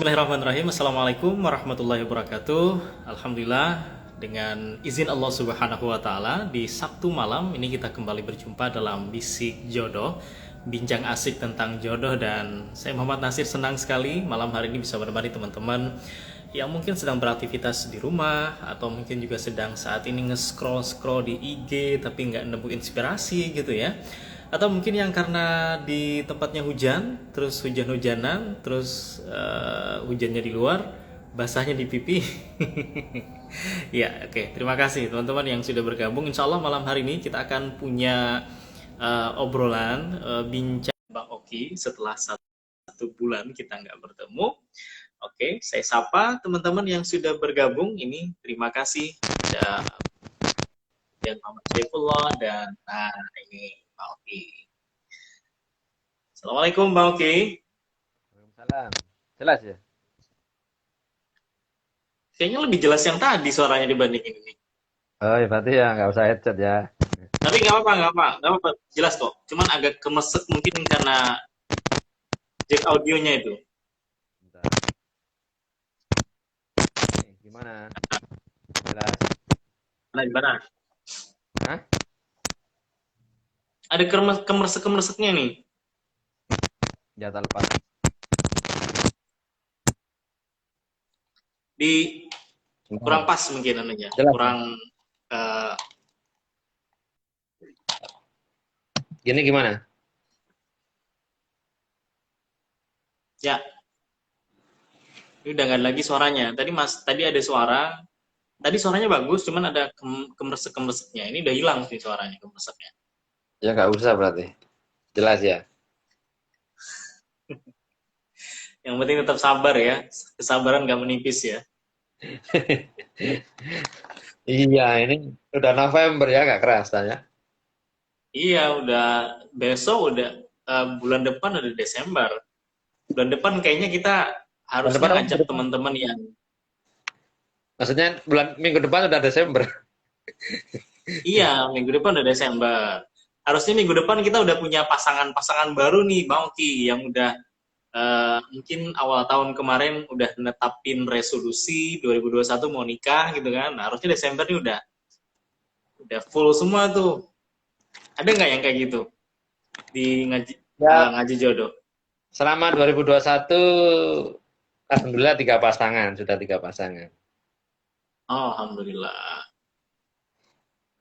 Bismillahirrahmanirrahim. Assalamualaikum warahmatullahi wabarakatuh. Alhamdulillah, dengan izin Allah Subhanahu wa taala, di Sabtu malam ini kita kembali berjumpa dalam Bisik Jodoh, bincang asik tentang jodoh. Dan saya Muhammad Nasir senang sekali malam hari ini bisa menemani teman-teman yang mungkin sedang beraktivitas di rumah atau mungkin juga sedang saat ini nge-scroll di IG tapi nggak nemu inspirasi gitu ya. Atau mungkin yang karena di tempatnya hujan, terus hujan-hujanan, terus hujannya di luar, basahnya di pipi. Ya, oke. Terima kasih teman-teman yang sudah bergabung. Insya Allah malam hari ini kita akan punya obrolan bincang Bang Oki setelah satu bulan kita nggak bertemu. Oke, saya sapa teman-teman yang sudah bergabung ini. Terima kasih ada dan Muhammad Saifullah dan ini Pak Oki. Assalamualaikum Pak Oki. Waalaikumsalam. Jelas ya? Kayaknya lebih jelas yang tadi suaranya dibandingin ini. Oh, ya berarti ya nggak usah headset ya. Tapi nggak apa-apa, nggak apa, nggak apa, jelas kok. Cuman agak kemesek mungkin karena jack audionya itu. Bentar. Nih, gimana? Jelas. Nah, gimana? Hah? Ada kemersek-kemerseknya nih. Jatah lepas. Di kurang Gimana? pas mungkin anunya. Jelas. Kurang eh, Gini gimana? ya, ini udah nggak ada lagi suaranya. Tadi ada suara. Tadi suaranya bagus, cuman ada kemersek-kemerseknya. Ini udah hilang sih suaranya, kemerseknya. Ya nggak usah berarti. Jelas ya. Yang penting tetap sabar ya. Kesabaran nggak menipis ya. Iya, ini udah November ya, nggak kerasa ya. Iya, udah besok udah bulan depan udah Desember. Bulan depan kayaknya kita Bulan harusnya depan apa? ngajak teman-teman yang Maksudnya minggu depan udah Desember. iya, minggu depan udah Desember. Harusnya minggu depan kita udah punya pasangan-pasangan baru nih, Bang Oki, yang udah mungkin awal tahun kemarin udah netapin resolusi 2021 mau nikah gitu kan. Nah, harusnya Desember nih udah full semua tuh. Ada nggak yang kayak gitu di ngaji Ya, ngaji jodoh? selama 2021 alhamdulillah sudah tiga pasangan. Oh, alhamdulillah.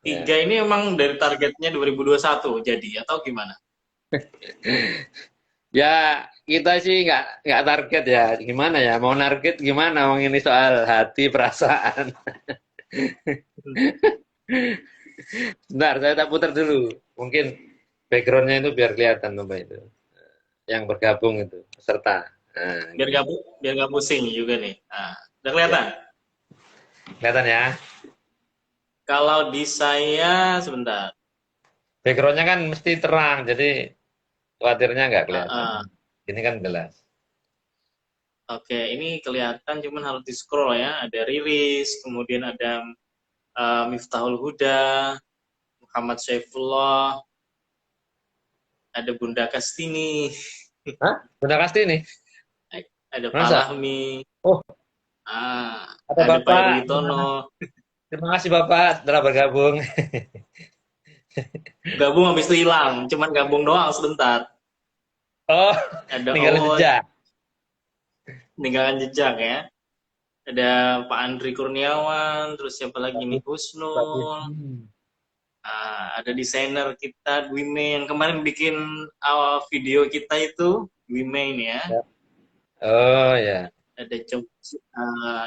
Ya. Tiga ini emang dari targetnya 2021 jadi atau gimana? Ya, kita sih nggak target ya. Gimana ya? Mau target gimana? Wong ini soal hati, perasaan. Bentar, saya tak putar dulu. Mungkin backgroundnya itu biar kelihatan apa itu. Yang bergabung itu, peserta. Nah, gitu. Biar gak pusing juga nih. Nah, udah Ya, kelihatan. kelihatan ya. Kalau di saya sebentar. Backgroundnya kan mesti terang, jadi khawatirnya nggak kelihatan. Uh, uh, Ini kan jelas. Oke, ini kelihatan cuman harus di scroll ya. Ada Riris, kemudian ada Miftahul Huda, Muhammad Saifullah, ada Bunda Kastini, Hah? Bunda Kasti ini? ada Pak Masa? Lahmi, Oh, ada ada Pak Bapak. Gimana? Erwitono. Terima kasih Bapak telah bergabung. Gabung habis itu hilang, cuman gabung doang sebentar. Oh, Ada ninggalin Oot, jejak. meninggalkan jejak ya. Ada Pak Andri Kurniawan, terus siapa lagi nih, Pak Husnul, Budi. ada desainer kita Dwime yang kemarin bikin awal video kita itu, Dwime ini ya. Ya. Oh ya. Ada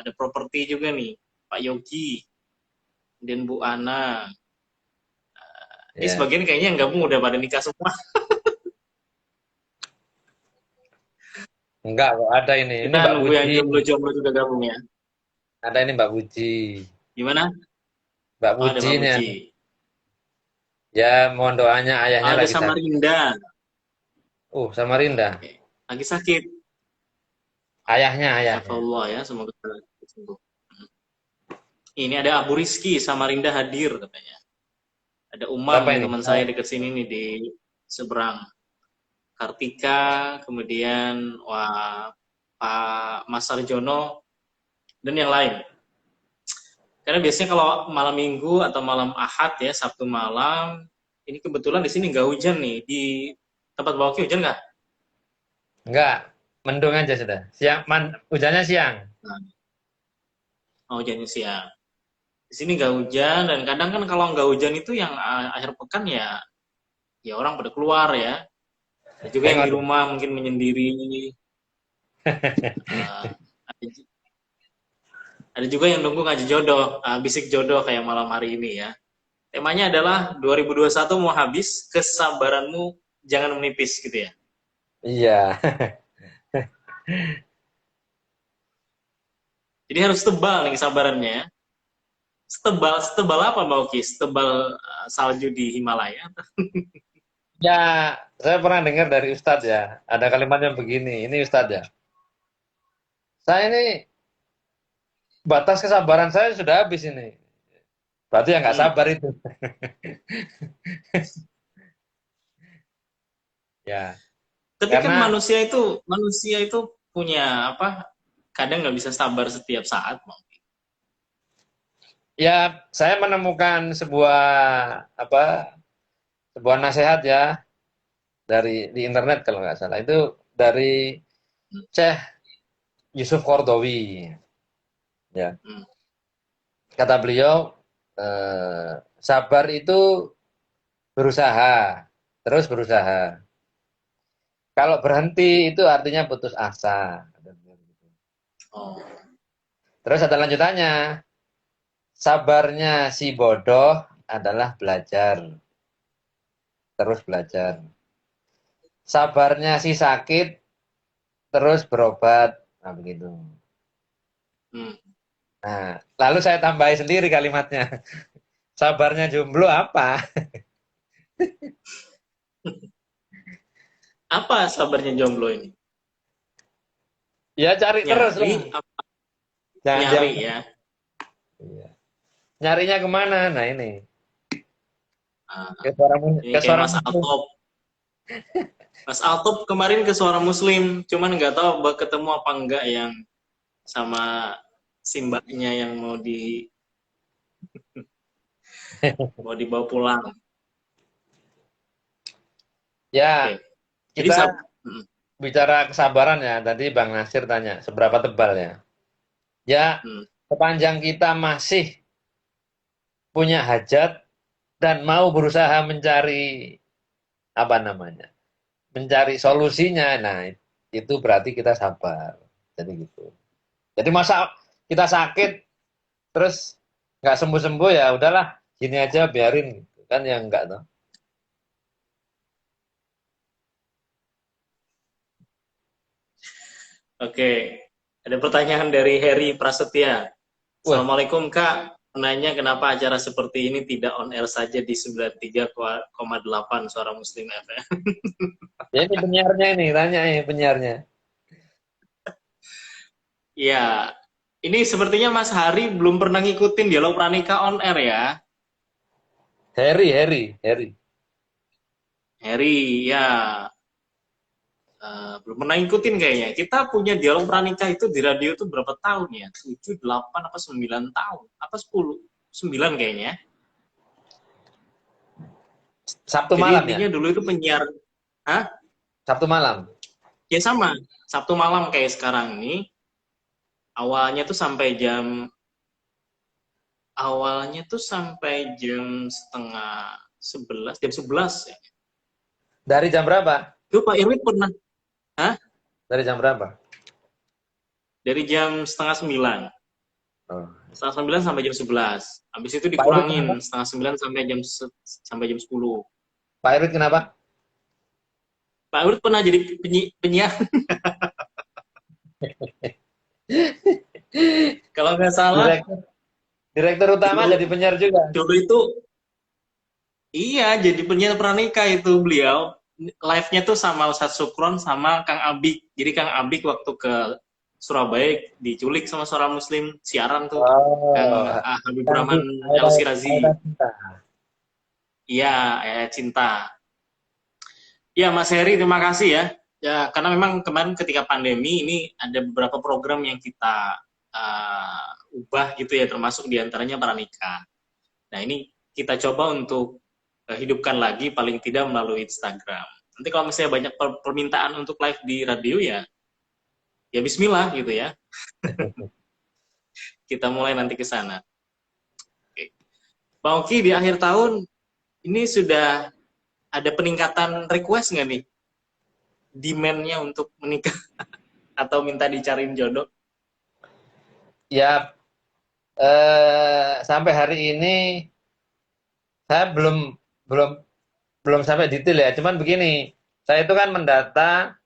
ada properti juga nih, Pak Yogi, dan Bu Ana. Ini Ya. sebagian kayaknya yang gabung udah pada nikah semua. Enggak kok ada ini. Ini Kita Mbak nunggu yang Puji. jomblo-jomblo juga gabung ya. Ada ini Mbak Puji. Gimana? Mbak Oh, ada Puji Mbak ini. Puji. Ya mohon doanya ayahnya Ada lagi sakit. Samarinda. Samarinda. Oke. Lagi sakit. Ayahnya. Hafallah ya, semoga sembuh. Ini ada Abu Rizky, Samarinda hadir katanya. Ada Umam Siapa nih ini? teman saya dekat sini nih di seberang. Kartika, kemudian Pak Mas Sarjono, dan yang lain. Karena biasanya kalau malam minggu atau malam Ahad ya, Sabtu malam, ini kebetulan di sini nggak hujan nih. Di tempat Mbak Oki hujan nggak? Enggak, mendung aja sudah. Hujannya siang. Nah, oh, hujannya siang. Di sini nggak hujan, dan kadang kan kalau nggak hujan itu yang akhir pekan ya, ya orang pada keluar ya. Ada juga yang di Tengok. rumah mungkin menyendiri. Uh, ada juga yang nunggu ngaji jodoh, bisik jodoh kayak malam hari ini ya. Temanya adalah 2021 mau habis, kesabaranmu jangan menipis gitu ya. Iya. Jadi harus tebal nih kesabarannya. Setebal apa Mbak Oki? Setebal salju di Himalaya? Ya, saya pernah dengar dari Ustadz ya. Ada kalimatnya begini. Ini Ustadz ya. Saya ini batas kesabaran saya sudah habis ini. Berarti ya nggak sabar itu. Ya, Tapi kan karena manusia itu punya apa? Kadang nggak bisa sabar setiap saat, Mbak Oki. ya saya menemukan sebuah nasihat ya di internet kalau nggak salah itu dari Syekh Yusuf Qardawi. Ya, Hmm. kata beliau sabar itu berusaha, terus berusaha. Kalau berhenti itu artinya putus asa. Oh. Terus ada lanjutannya. Sabarnya si bodoh adalah belajar. Terus belajar. Sabarnya si sakit terus berobat. Nah, begitu. Hmm. Nah, lalu saya tambahi sendiri kalimatnya. Sabarnya jomblo apa? Apa sabarnya jomblo ini? Ya cari terus Nyari, lah. Jangan diam. nyari ya. Iya. Nyarinya kemana? Nah ini. Nah, Ke ini kayak suara Mas muslim. Altop. Mas Altop kemarin ke Suara Muslim, cuman nggak tahu ketemu apa enggak yang sama simbaknya yang mau dibawa pulang. Ya, Oke. Jadi kita bicara kesabaran ya. Tadi Bang Nasir tanya, seberapa tebal ya? Ya, hmm, sepanjang kita masih punya hajat dan mau berusaha mencari apa namanya? Mencari solusinya. Nah, itu berarti kita sabar. Jadi gitu. Jadi masa kita sakit terus nggak sembuh-sembuh ya udahlah, gini aja biarin gitu. Kan yang enggak tuh. oke. Ada pertanyaan dari Heri Prasetya. Wah, Assalamualaikum Kak. Menanya kenapa acara seperti ini tidak on air saja di 93,8 Suara Muslim FM. ya ini penyiarnya ini, tanya ini penyiarnya. Ya, ini sepertinya Mas Hari belum pernah ngikutin Dialog Pranika on air ya. Harry. Heri, ya. Belum pernah ngikutin kayaknya. Kita punya Dialog Pranika itu di radio itu berapa tahun ya? 7, 8, apa 9 tahun? Apa 10? 9 kayaknya. Sabtu Jadi malam ya? intinya dulu itu penyiar, hah? Sabtu malam. Ya sama, Sabtu malam kayak sekarang ini. Awalnya tuh sampai jam setengah 11, jam 11 ya. Dari jam berapa? Itu Pak Irwin pernah, hah? Dari jam berapa? Dari jam setengah 9. Oh. Setengah 9 sampai jam 11. Habis itu Pak Irwin dikurangin kenapa? setengah 9 sampai jam 10. Pak Irwin kenapa? Pak Irwin pernah jadi penyiar. Kalau nggak salah, Direktur, direktur utama dulu, jadi penyiar juga. dulu itu iya jadi penyiar pranika itu beliau. Live-nya tuh sama Ustadz Sukron sama Kang Abik. Jadi Kang Abik waktu ke Surabaya diculik sama Suara Muslim, siaran tuh. Kang Oh, Habibur Cantik, Rahman El Aura, Sirazi. Aura Cinta. Iya, Cinta. Ya Mas Heri, terima kasih ya. Ya, karena memang kemarin ketika pandemi ini ada beberapa program yang kita ubah gitu ya, termasuk diantaranya pranikah. Nah, ini kita coba untuk hidupkan lagi paling tidak melalui Instagram. Nanti kalau misalnya banyak permintaan untuk live di radio ya, ya Bismillah gitu ya. Kita mulai nanti ke sana. Oke. Bang Oki, di akhir tahun ini sudah ada peningkatan request nggak nih? Demand-nya untuk menikah atau minta dicariin jodoh? Ya, sampai hari ini saya belum belum belum sampai detail ya. Cuman begini, saya itu kan mendata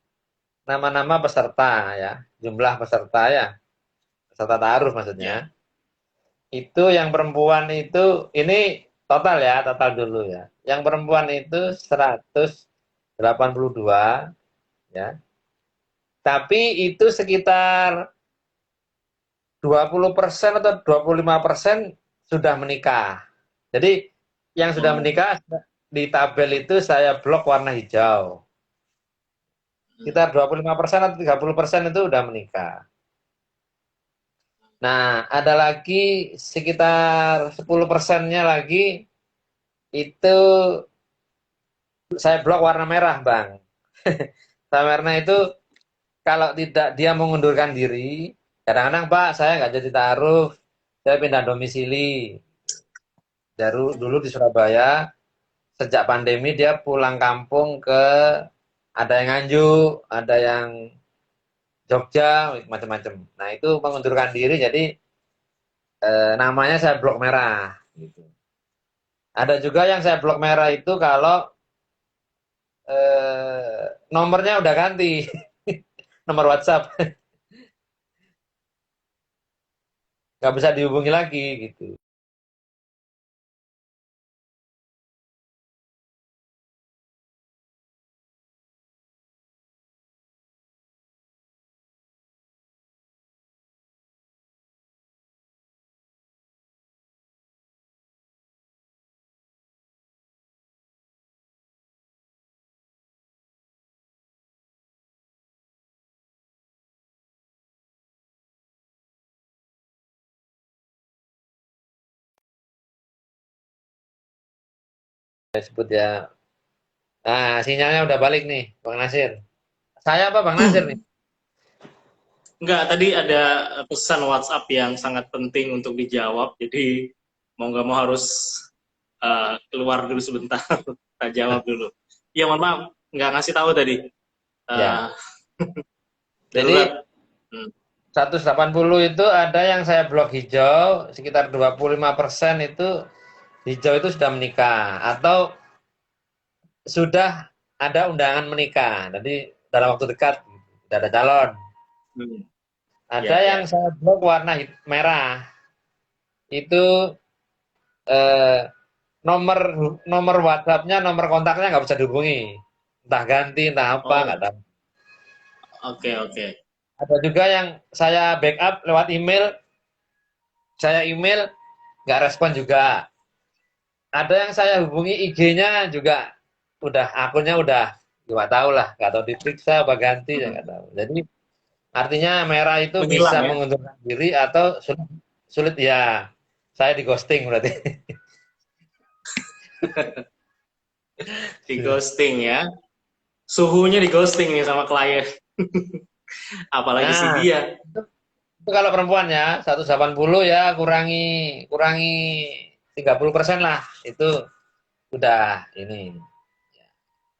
nama-nama peserta ya, jumlah peserta ya, peserta taaruf Ya. maksudnya. Itu yang perempuan itu ini total ya, total dulu ya. Yang perempuan itu 182 ya. Tapi itu sekitar 20% atau 25% sudah menikah. Jadi yang sudah Oh. menikah di tabel itu saya blok warna hijau. Sekitar 25% atau 30% itu sudah menikah. Nah, ada lagi sekitar 10%-nya lagi itu saya blok warna merah, Bang. Warna itu kalau tidak dia mengundurkan diri, kadang-kadang Pak, saya nggak jadi taruh, saya pindah domisili. Dulu di Surabaya, sejak pandemi dia pulang kampung ke ada yang Nganjuk, ada yang Jogja, macam-macam. Nah itu mengundurkan diri, jadi namanya saya blok merah. Gitu. Ada juga yang saya blok merah itu kalau nomornya udah ganti, nomor WhatsApp, nggak bisa dihubungi lagi gitu. Saya sebut ya. Nah sinyalnya udah balik nih, Bang Nasir. Saya apa Bang Nasir nih? Enggak, tadi ada pesan WhatsApp yang sangat penting untuk dijawab, jadi mau nggak mau harus keluar dulu sebentar, kita jawab dulu. Iya, mohon maaf, nggak ngasih tahu tadi. Uh, Ya. Jadi Darurat. Hmm. 180 itu ada yang saya blok hijau, sekitar 25% itu hijau itu sudah menikah atau sudah ada undangan menikah. Jadi dalam waktu dekat sudah ada calon. Hmm. Ada Ya, yang ya. saya blok warna merah. Itu eh, nomor nomor WhatsApp-nya, nomor kontaknya nggak bisa dihubungi. Entah ganti, entah apa, nggak Oh, tahu. oke, oke. Ada juga yang saya backup lewat email, saya email nggak respon juga. Ada yang saya hubungi IG-nya juga udah akunnya udah nggak tahu lah, nggak tahu diperiksa apa ganti ya Hmm. nggak tahu. Jadi artinya merah itu bisa Menghilang ya, mengundurkan diri atau sulit, sulit ya. Saya di ghosting berarti. di ghosting ya. Suhunya di ghosting nih sama klien, apalagi si Nah, dia. itu kalau perempuan ya 180 ya kurangi kurangi 30% lah. Itu udah ini.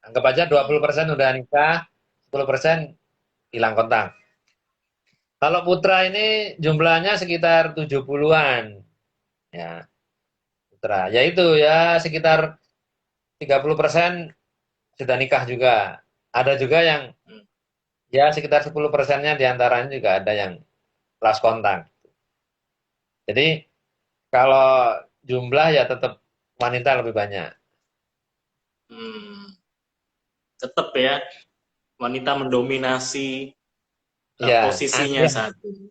Anggap aja 20% udah nikah, 10% hilang kontak. Kalau putra ini jumlahnya sekitar 70-an. Ya, putra. Ya itu ya sekitar 30% sudah nikah juga. Ada juga yang Hmm. ya sekitar 10%-nya diantaranya juga ada yang lost kontak. Jadi kalau jumlah ya tetap wanita lebih banyak. Hmm. Tetap ya, wanita mendominasi Ya, posisinya antrian, saat ini.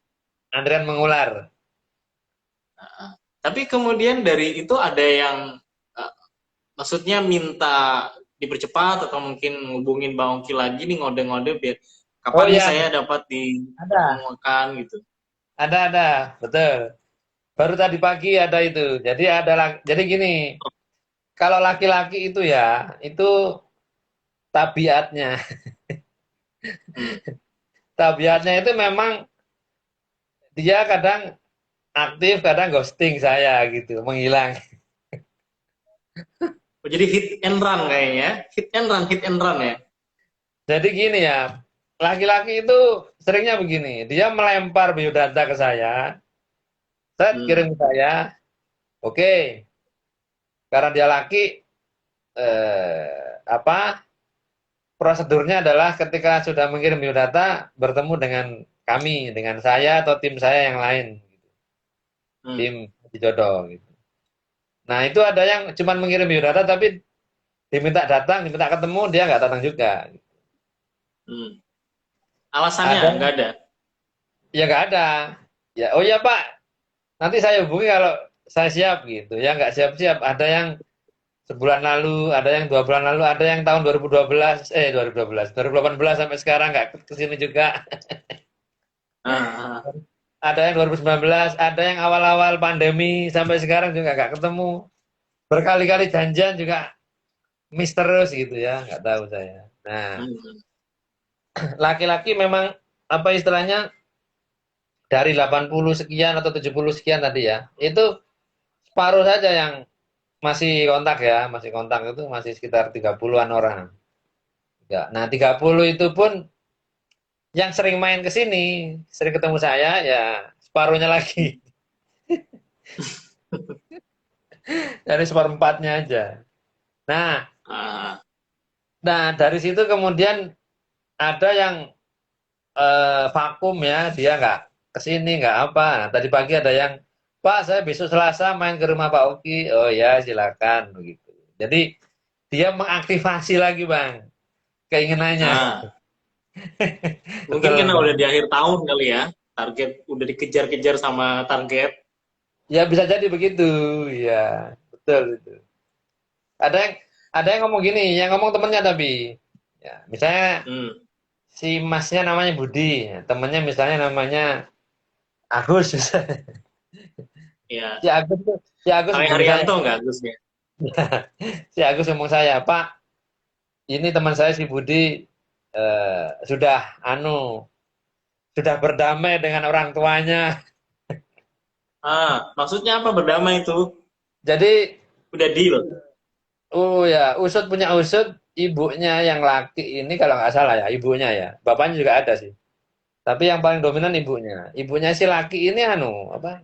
antrian mengular. Tapi kemudian dari itu ada yang maksudnya minta dipercepat atau mungkin ngubungin Bang Ongki lagi nih ngode-ngode biar Oh kapan nih ya, saya dapat ada, dipertemukan gitu. ada, betul. Baru tadi pagi ada itu. Jadi jadi gini, kalau laki-laki itu ya, itu tabiatnya. Hmm. Tabiatnya itu memang dia kadang aktif, kadang ghosting saya gitu, menghilang. Oh, jadi hit and run kayaknya. Hit and run ya. Jadi gini ya, laki-laki itu seringnya begini, dia melempar biodata ke saya, saya Hmm. kirim ke saya, oke, karena dia laki, apa prosedurnya adalah ketika sudah mengirim biodata, bertemu dengan kami, dengan saya atau tim saya yang lain, gitu. Hmm. Tim di jodoh. Gitu. Nah itu ada yang cuma mengirim biodata tapi diminta datang, diminta ketemu, dia nggak datang juga. Hmm. Alasannya Ada, nggak ada. ya nggak ada. Ya, oh ya Pak, nanti saya hubungi kalau saya siap gitu. Ya nggak siap-siap. Ada yang sebulan lalu, ada yang 2 bulan lalu, ada yang tahun 2012, 2012, 2018 sampai sekarang nggak kesini juga. Ah, ah. Ada yang 2019, ada yang awal-awal pandemi sampai sekarang juga nggak ketemu. Berkali-kali janjian juga miss terus gitu ya, nggak tahu saya. Nah, Hmm. laki-laki memang apa istilahnya dari 80 sekian atau 70 sekian tadi ya, itu separuh saja yang masih kontak ya, masih kontak itu masih sekitar 30-an orang. Ya, nah 30 itu pun yang sering main ke sini, sering ketemu saya ya separuhnya lagi. Dari seperempatnya aja. Nah, Ah. dari situ kemudian ada yang vakum ya, dia nggak kesini nggak apa. Nah, tadi pagi ada yang Pak, saya besok Selasa main ke rumah Pak Oki. Oh ya, silakan begitu. Jadi dia mengaktifasi lagi Bang keinginannya. Ah. Mungkin Betul karena udah Bang. di akhir tahun kali ya. Target udah dikejar-kejar sama target. Ya bisa jadi begitu. Ya, betul itu. Ada yang ada yang ngomong gini, yang ngomong temennya tapi ya, misalnya Hmm. si masnya namanya Budi, ya, temennya misalnya namanya Agus. Ya. Si Agus tuh, si Agus Hari hubungi saya. Haryanto nggak Agusnya? Si Agus ngomong saya, Pak, ini teman saya si Budi sudah sudah berdamai dengan orang tuanya. Ah, maksudnya apa berdamai itu? Jadi, Udah deal. oh ya, usut punya usut, ibunya yang laki ini kalau nggak salah ya, ibunya ya. Bapaknya juga ada sih. Tapi yang paling dominan ibunya. Ibunya si laki ini apa?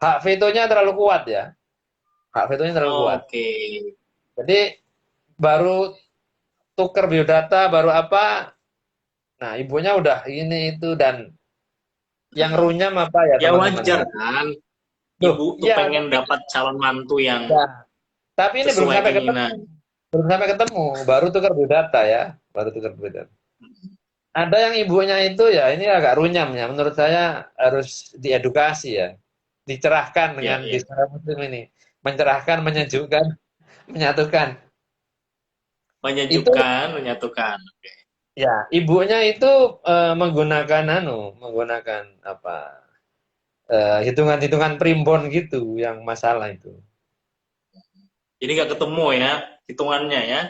Hak vetonya terlalu kuat ya. Hak vetonya terlalu kuat. Oke. Jadi baru tuker biodata, baru apa? Nah, ibunya udah ini itu dan yang Hmm. runyam apa ya Ya teman-teman wajar ya. kan. Loh, Ibu tuh iya, pengen dapat calon mantu yang ya. Tapi ini belum sesuai sampai ketemu, keinginan. baru tukar biodata ya, baru tukar biodata. Ada yang ibunya itu ya ini agak runyam ya, menurut saya harus diedukasi ya, dicerahkan Ya, dengan di ya. secara muslim ini, mencerahkan, menyejukkan, menyatukan. Itu Menyejukkan, menyatukan. Oke. ya, ibunya itu menggunakan menggunakan apa? Hitungan-hitungan primbon gitu yang masalah itu. Jadi nggak ketemu ya hitungannya ya.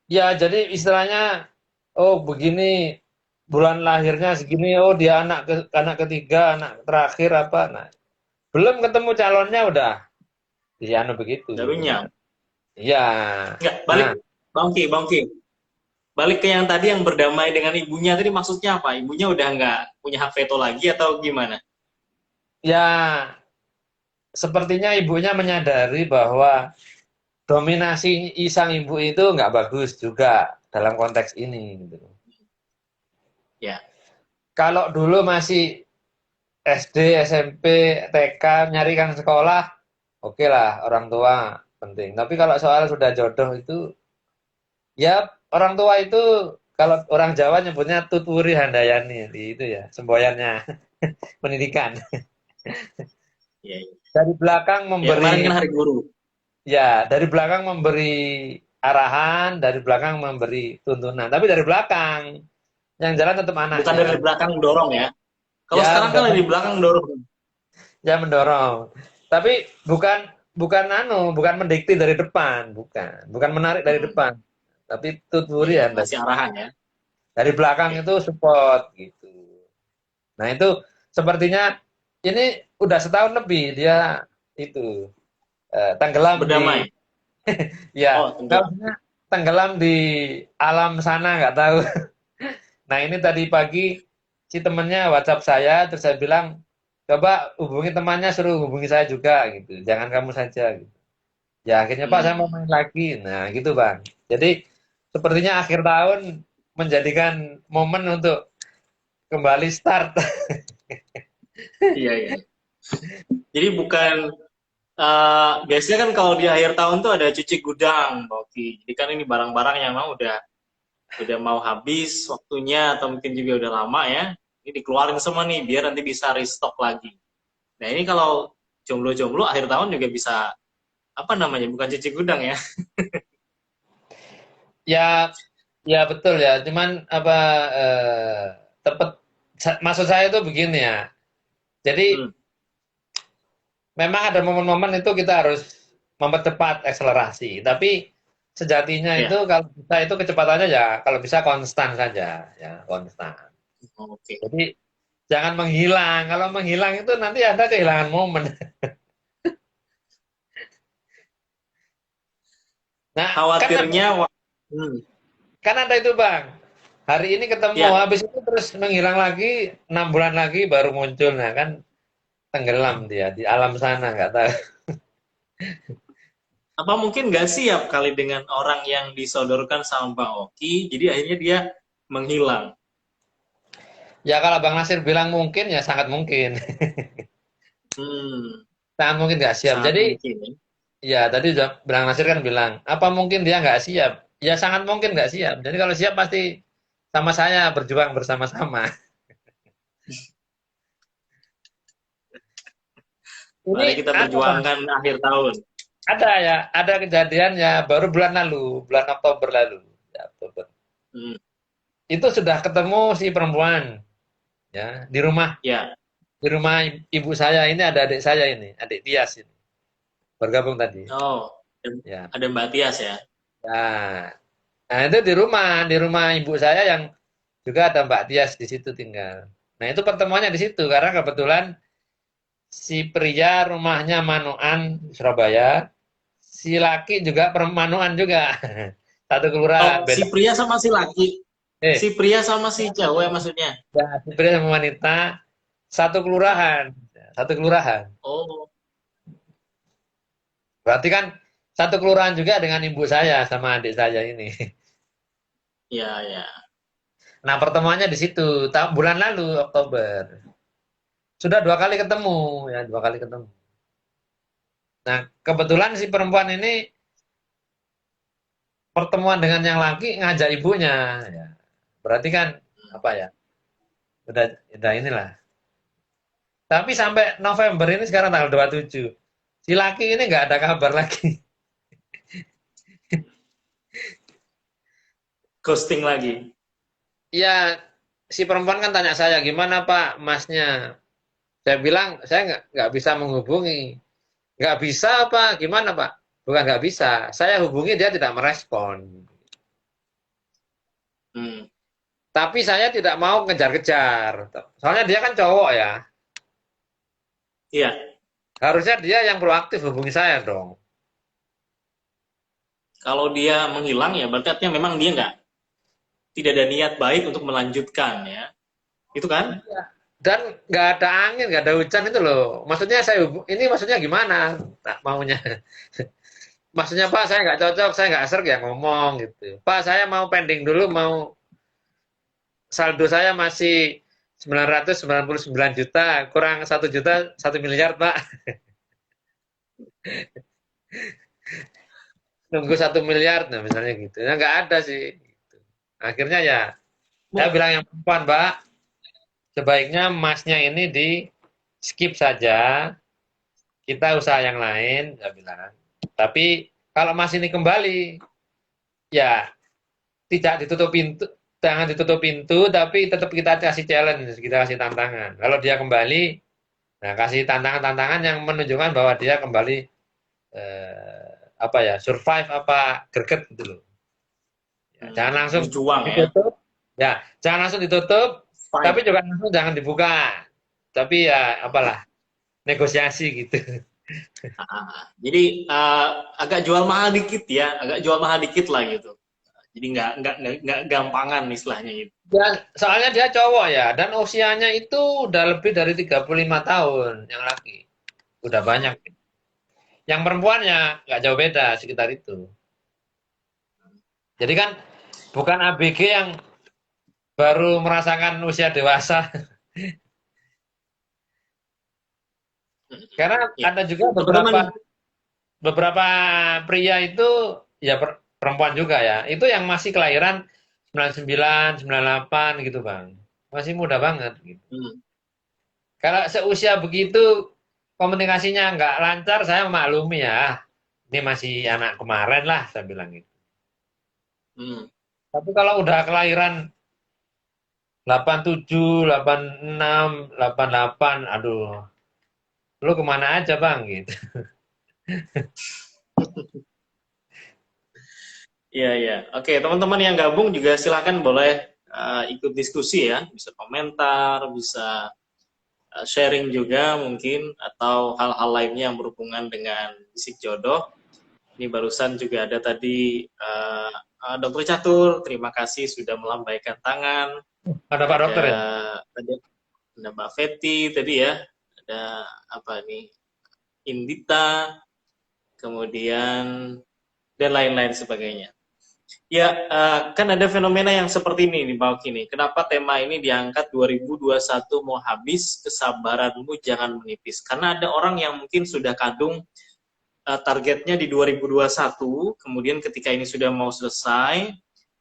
Ya, jadi istilahnya, oh begini, bulan lahirnya segini, oh dia anak ketiga, anak terakhir apa, nah belum ketemu calonnya udah, ya anu begitu. Darunya. Nah, iya, Nggak, balik nah, Bangki, Bangki. Balik ke yang tadi yang berdamai dengan ibunya tadi maksudnya apa? Ibunya udah nggak punya hak veto lagi atau gimana? ya sepertinya ibunya menyadari bahwa dominasi sang ibu itu nggak bagus juga dalam konteks ini. Gitu. Ya, Kalau dulu masih SD, SMP, TK nyarikan sekolah, oke lah orang tua penting. Tapi kalau soal sudah jodoh itu, ya orang tua itu kalau orang Jawa nyebutnya tuturi handayani itu ya semboyannya pendidikan. ya, ya. Dari belakang Ya kemarin memberi kan hari guru. ya dari belakang memberi arahan, dari belakang memberi tuntunan. Tapi dari belakang, yang jalan tetap Bukan dari anaknya. belakang dorong ya. Kalau Ya sekarang kan mendorong, dari belakang dorong. ya mendorong. Tapi bukan bukan mendikte dari depan, bukan menarik dari Hmm. depan. Tapi Iya, ya, tuturian ngasih arahan ya. dari belakang Oke. itu support gitu. Nah itu sepertinya ini udah setahun lebih dia itu tenggelam di Berdamai. ya Oh, nggak tenggelam. maksudnya tenggelam di alam sana nggak tahu. Nah ini tadi pagi si temennya WhatsApp saya terus saya bilang coba hubungi temannya suruh hubungi saya juga gitu jangan kamu saja gitu. Ya akhirnya Pak saya mau Hmm. main lagi. Nah gitu Bang. Jadi sepertinya akhir tahun menjadikan momen untuk kembali start. Iya, iya. Jadi bukan biasanya kan kalau di akhir tahun tuh ada cuci gudang, Mbak Oki. Jadi kan ini barang-barang yang mau udah mau habis waktunya atau mungkin juga udah lama ya. Ini dikeluarin semua nih biar nanti bisa restock lagi. Nah, ini kalau jomblo-jomblo akhir tahun juga bisa apa namanya? Bukan cuci gudang ya. Ya ya betul ya. Cuman apa tepat maksud saya itu begini ya. Jadi Hmm. memang ada momen-momen itu kita harus mempercepat akselerasi. Tapi sejatinya itu Ya. kalau bisa itu kecepatannya ya kalau bisa konstan saja ya konstan. Oke. Jadi jangan menghilang. Kalau menghilang itu nanti Anda kehilangan momen. Nah, kan ada, Khawatirnya hmm. kan ada itu Bang. Hari ini ketemu, Ya, habis itu terus menghilang lagi, 6 bulan lagi baru muncul. Nah kan tenggelam dia di alam sana, nggak tahu. apa mungkin nggak siap kali dengan orang yang disodorkan sama Bang Oki, jadi akhirnya dia menghilang. Ya kalau Bang Nasir bilang mungkin, ya sangat mungkin. Hmm, Sangat mungkin nggak siap. sangat Jadi, mungkin ya. ya tadi Bang Nasir kan bilang, apa mungkin dia nggak siap? Ya sangat mungkin nggak siap. Jadi kalau siap pasti sama saya berjuang bersama-sama. Ini Mari kita apa Bang? perjuangkan akhir tahun. Ada ya, ada kejadian ya baru bulan lalu, bulan Oktober lalu. Ya, Oktober. Hmm, Itu sudah ketemu si perempuan ya ya. di rumah ibu saya ini ada adik saya ini, adik Tias ini bergabung tadi. Oh, Ya. ada Mbak Tias ya. Nah, nah itu di rumah ibu saya yang juga ada Mbak Tias di situ tinggal. Nah, itu pertemuannya di situ karena kebetulan si pria rumahnya Manuan Surabaya, si laki juga Manuan juga. Satu Oh, kelurahan si beda. pria sama si laki. Si Eh, pria sama si cewek maksudnya. ya, si pria sama wanita satu kelurahan, satu kelurahan. Oh, Berarti kan satu kelurahan juga dengan ibu saya sama adik saya ini. ya, ya. Nah, pertemuannya di situ, bulan lalu Oktober. Sudah 2 kali ketemu, ya 2 kali ketemu. Nah, kebetulan si perempuan ini pertemuan dengan yang laki ngajak ibunya, ya. Berarti kan apa ya? Udah inilah. Tapi sampai November ini sekarang tanggal 27. Si laki ini nggak ada kabar lagi. Ghosting lagi. Ya, si perempuan kan tanya saya, gimana Pak Masnya? Saya bilang, saya nggak bisa menghubungi. Nggak bisa apa? Gimana Pak? Bukan nggak bisa. Saya hubungi dia tidak merespon. Hmm. Tapi saya tidak mau ngejar-kejar. Soalnya dia kan cowok ya. Iya, Harusnya dia yang proaktif hubungi saya dong. kalau dia menghilang ya berarti artinya memang dia tidak ada niat baik untuk melanjutkan ya. Itu kan? Dan nggak ada angin, nggak ada hujan itu loh. Maksudnya ini maksudnya gimana? Tak maunya. Maksudnya Pak saya nggak cocok, saya nggak serg ya ngomong gitu. Pak saya mau pending dulu, mau saldo saya masih 999 juta, kurang 1 juta, 1 miliar Pak. Nunggu 1 miliar, nah misalnya gitu. Nah, nggak ada sih. Gitu. Akhirnya ya, saya bilang yang perempuan, Mbak, sebaiknya masnya ini di skip saja, kita usaha yang lain, saya bilang. Tapi kalau mas ini kembali, Ya tidak ditutup pintu, jangan ditutup pintu, tapi tetap kita kasih challenge, kita kasih tantangan. Kalau dia kembali, nah kasih tantangan-tantangan yang menunjukkan bahwa dia kembali apa ya, survive apa greget gitu loh. Ya, jangan langsung Berjuang ya, ditutup, ya jangan langsung ditutup, tapi fight. juga langsung jangan dibuka. Tapi ya apalah, negosiasi gitu. Jadi agak jual mahal dikit ya, agak jual mahal dikit lah gitu. Jadi nggak gampangan istilahnya gitu. Dan soalnya dia cowok ya, dan usianya itu udah lebih dari 35 tahun yang laki. Udah banyak. Yang perempuan ya nggak jauh beda, sekitar itu. Jadi kan bukan ABG yang baru merasakan usia dewasa. Karena Ya, ada juga teman-teman. beberapa beberapa pria itu ya perempuan juga ya. Itu yang masih kelahiran 99, 98 gitu, Bang. Masih muda banget gitu. Hmm, Kalau seusia begitu komunikasinya nggak lancar, saya maklumi ya. Ini masih anak kemarin lah, saya bilang gitu. hmm. Tapi kalau udah kelahiran 87, 86, 88, aduh, lu kemana aja bang gitu. Iya, iya. Oke, teman-teman yang gabung juga silakan boleh ikut diskusi ya, bisa komentar, bisa sharing juga mungkin atau hal-hal lainnya yang berhubungan dengan bisik jodoh. Ini barusan juga ada tadi Dokter Catur, terima kasih sudah melambaikan tangan. Ada Pak Ada Dokter ya? ada, ada Mbak Feti tadi ya, ada apa nih Indita, kemudian dan lain-lain sebagainya. Ya, kan ada fenomena yang seperti ini di bawah ini. Kenapa tema ini diangkat 2021 mau habis, kesabaranmu jangan menipis. Karena ada orang yang mungkin sudah kadung targetnya di 2021, kemudian ketika ini sudah mau selesai,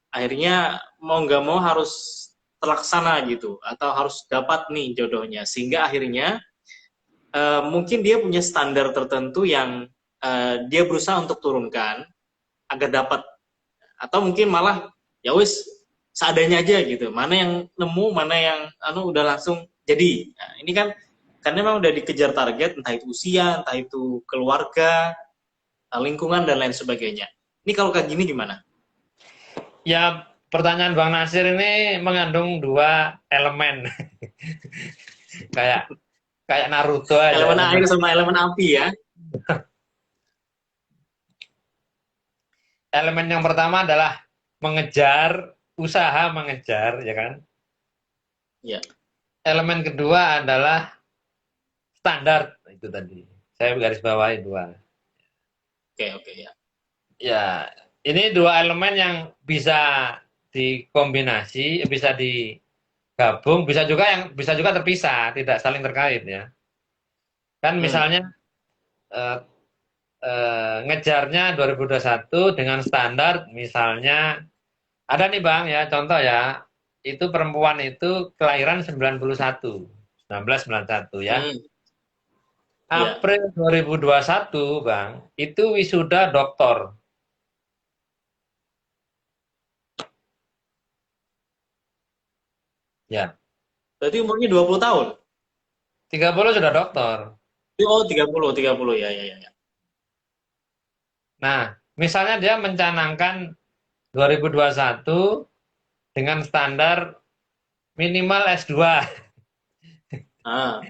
akhirnya mau nggak mau harus terlaksana gitu, atau harus dapat nih jodohnya. Sehingga akhirnya mungkin dia punya standar tertentu yang dia berusaha untuk turunkan agar dapat, atau mungkin malah ya wis seadanya aja gitu, mana yang nemu mana yang udah langsung jadi. Nah, ini kan karena memang udah dikejar target, entah itu usia, entah itu keluarga, lingkungan dan lain sebagainya. Ini kalau kayak gini gimana? Ya pertanyaan Bang Nasir ini mengandung dua elemen. kayak kayak Naruto aja Elemen elemen. air sama elemen api ya. Elemen yang pertama adalah mengejar, usaha mengejar, ya kan? Ya, Elemen kedua adalah standar, itu tadi. Saya garis bawahi dua. oke, oke ya. Ya, ini dua elemen yang bisa dikombinasi, bisa digabung, bisa juga terpisah, tidak saling terkait ya. Kan Hmm. misalnya eh, ngejarnya 2021 dengan standar misalnya ada nih Bang ya, contoh ya. Itu perempuan itu kelahiran 91, 1991 ya. Hmm. Ya, April 2021 Bang, itu wisuda doktor. Ya, berarti umurnya 20 tahun. 30 sudah doktor. Oh, 30 ya, ya, ya, ya. Nah, misalnya dia mencanangkan 2021 dengan standar minimal S2. Ah,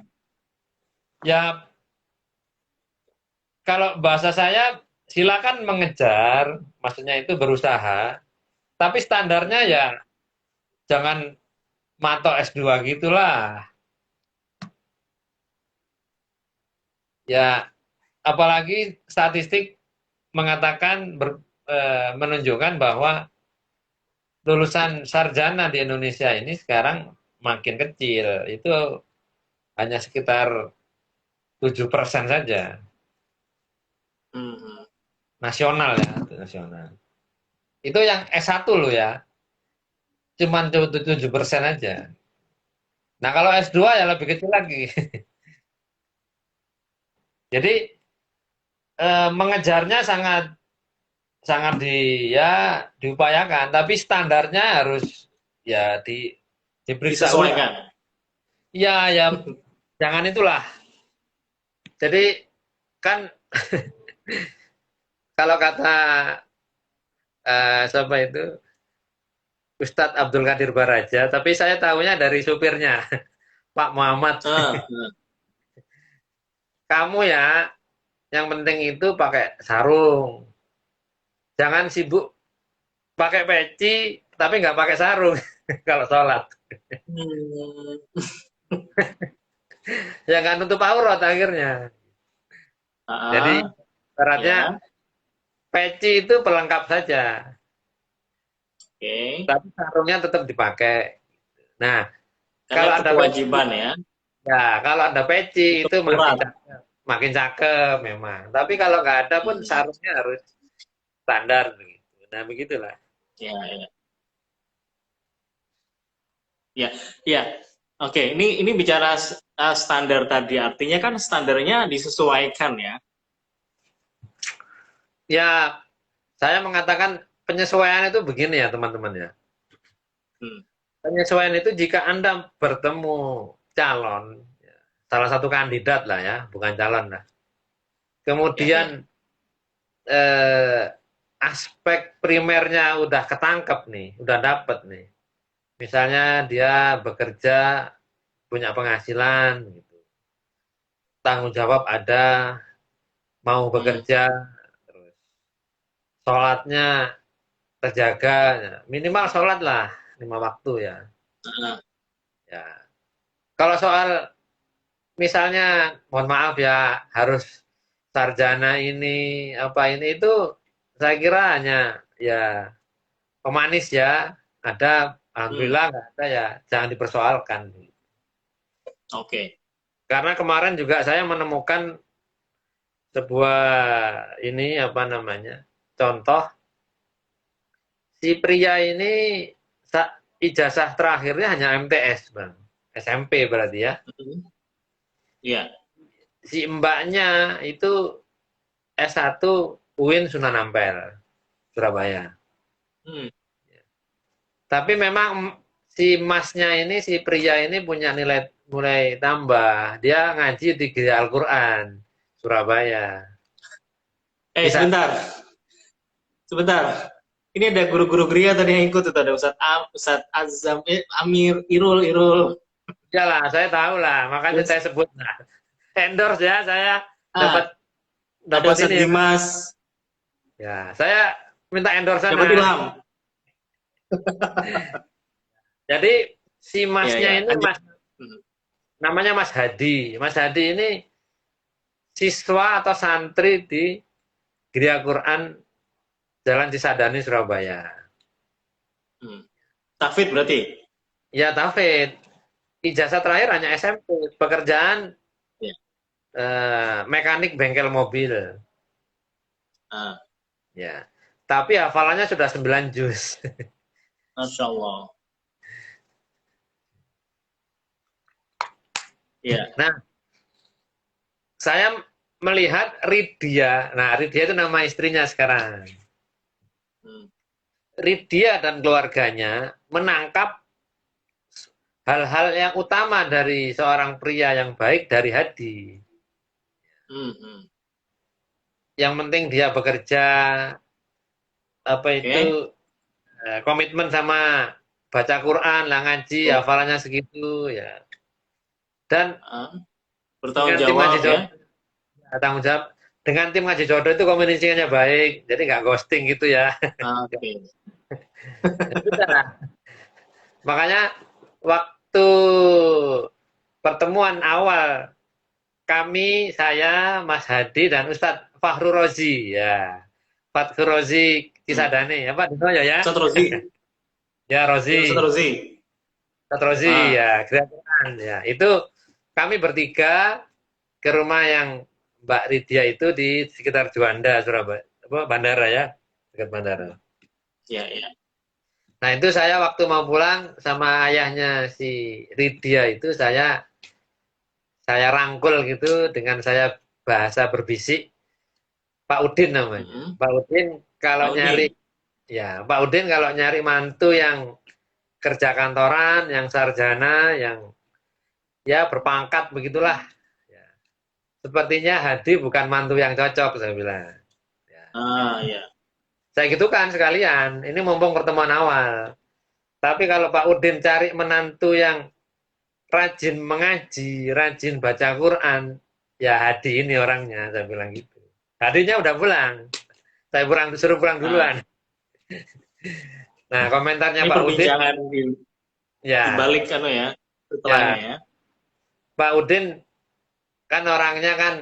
Ya, kalau bahasa saya silakan mengejar, maksudnya itu berusaha, tapi standarnya ya jangan matok S2 gitulah. Ya, apalagi statistik mengatakan menunjukkan bahwa lulusan sarjana di Indonesia ini sekarang makin kecil. Itu hanya sekitar 7% saja. hmm, hmm. Nasional ya, itu nasional. Itu yang S1 loh ya. Cuman 7% aja. Nah, kalau S2 ya lebih kecil lagi. Jadi mengejarnya sangat sangat ya diupayakan, tapi standarnya harus ya diperiksa ulang. Disesuaikan. Ya, ya, jangan itulah. Jadi kan kalau kata siapa itu Ustadz Abdul Qadir Baraja, tapi saya tahunya dari supirnya Pak Muhammad. Ah, Kamu ya, yang penting itu pakai sarung. Jangan sibuk pakai peci, tapi nggak pakai sarung kalau sholat. hmm, Ya nggak nutup aurat akhirnya. Jadi syaratnya ya, peci itu pelengkap saja, oke. tapi sarungnya tetap dipakai. Nah, Karena kalau itu ada peci, kewajiban ya, ya kalau ada peci itu itu aturan. makin cakep memang. Tapi kalau nggak ada pun Hmm, sarungnya harus standar begitu. Nah, begitulah. ya, ya, ya, ya. Oke, ini bicara standar tadi, artinya kan standarnya disesuaikan ya. Ya, saya mengatakan penyesuaian itu begini ya, teman-teman ya. Hmm, Penyesuaian itu jika Anda bertemu calon, ya, salah satu kandidat lah ya, bukan calon lah. ya, ya. Kemudian eh, aspek primernya udah ketangkep nih, udah dapet nih. Misalnya dia bekerja, punya penghasilan, gitu. Tanggung jawab ada, mau Hmm, bekerja, terus sholatnya terjaga, ya. Minimal sholat lah, 5 waktu ya. ah, Ya, kalau soal misalnya, mohon maaf ya, harus sarjana ini, apa ini, itu saya kira hanya ya pemanis ya, ada, hmm, alhamdulillah nggak ada ya, jangan dipersoalkan. oke. Karena kemarin juga saya menemukan sebuah ini apa namanya, contoh si pria ini ijazah terakhirnya hanya MTS, Bang. SMP berarti ya. Hmm, ya. Si mbaknya itu S1 UIN Sunan Ampel, Surabaya. Hmm, Tapi memang si masnya ini, si pria ini punya nilai mulai tambah. Dia ngaji di Gria Al-Quran, Surabaya. Bisa, sebentar, sebentar. Ini ada guru-guru Gria tadi yang ikut itu ada Ustadz Azam, Amir, Irul. ya lah, saya tahu lah, makanya Terus saya sebut lah. Endorse ya, saya ah, dapat ada dapat ini Ustadz ya. Dimas, Ya, saya minta endorse dapat sana. Ilham. Jadi si Ya, masnya ya. ini Lanjut. mas, Hmm, namanya Mas Hadi. Mas Hadi ini siswa atau santri di Gria Quran Jalan Cisadane, Surabaya. hmm. Tafid berarti. Ya, Tafid. Ijazah terakhir hanya SMP. Pekerjaan Ya. mekanik bengkel mobil. Ah, Ya. Tapi hafalannya sudah 9 juz. Masya Allah. Ya. Nah, saya melihat Ridya. Nah, Ridya itu nama istrinya sekarang. Hmm, Ridya dan keluarganya menangkap hal-hal yang utama dari seorang pria yang baik dari Hadi. hmm, hmm. Yang penting dia bekerja, apa itu, Oke. komitmen sama baca Quran, lah ngaji, hafalannya segitu ya. Dan Ah, bertanggung dengan tim ngaji jawab ya. jodoh, tanggung jawab, dengan tim ngaji jodoh itu komunikasinya baik, jadi nggak ghosting gitu ya. Ah, oke. Ya sudah. Makanya waktu pertemuan awal kami, saya, Mas Hadi dan Ustadz Fahru Rozi ya. Fahru Rozi Hmm. Cisadane, apa itu ya? Ustadz Rozi. Ya Ya, Ustadz Rozi, Rozi. Ustadz Rozi Ah, ya, gerakan ya. Itu kami bertiga ke rumah yang Mbak Ridya itu di sekitar Juanda, Surabaya, apa, bandara ya, dekat bandara. ya, ya. Nah itu saya waktu mau pulang sama ayahnya si Ridya itu saya rangkul gitu dengan saya bahasa berbisik. Pak Udin namanya. Mm-mm. Pak Udin kalau Pak nyari, Udin. ya Pak Udin kalau nyari mantu yang kerja kantoran, yang sarjana, yang ya berpangkat begitulah. Ya. Sepertinya Hadi bukan mantu yang cocok, saya bilang. Ya. Ah, ya. Saya gitukan sekalian, ini mumpung pertemuan awal. Tapi kalau Pak Udin cari menantu yang rajin mengaji, rajin baca Quran, ya Hadi ini orangnya, saya bilang gitu. Hadinya udah pulang, saya suruh pulang Ah, duluan. Nah, komentarnya ini Pak Udin, perbincangan di ya, balik kan ya setelahnya ya, ya. Pak Udin kan orangnya kan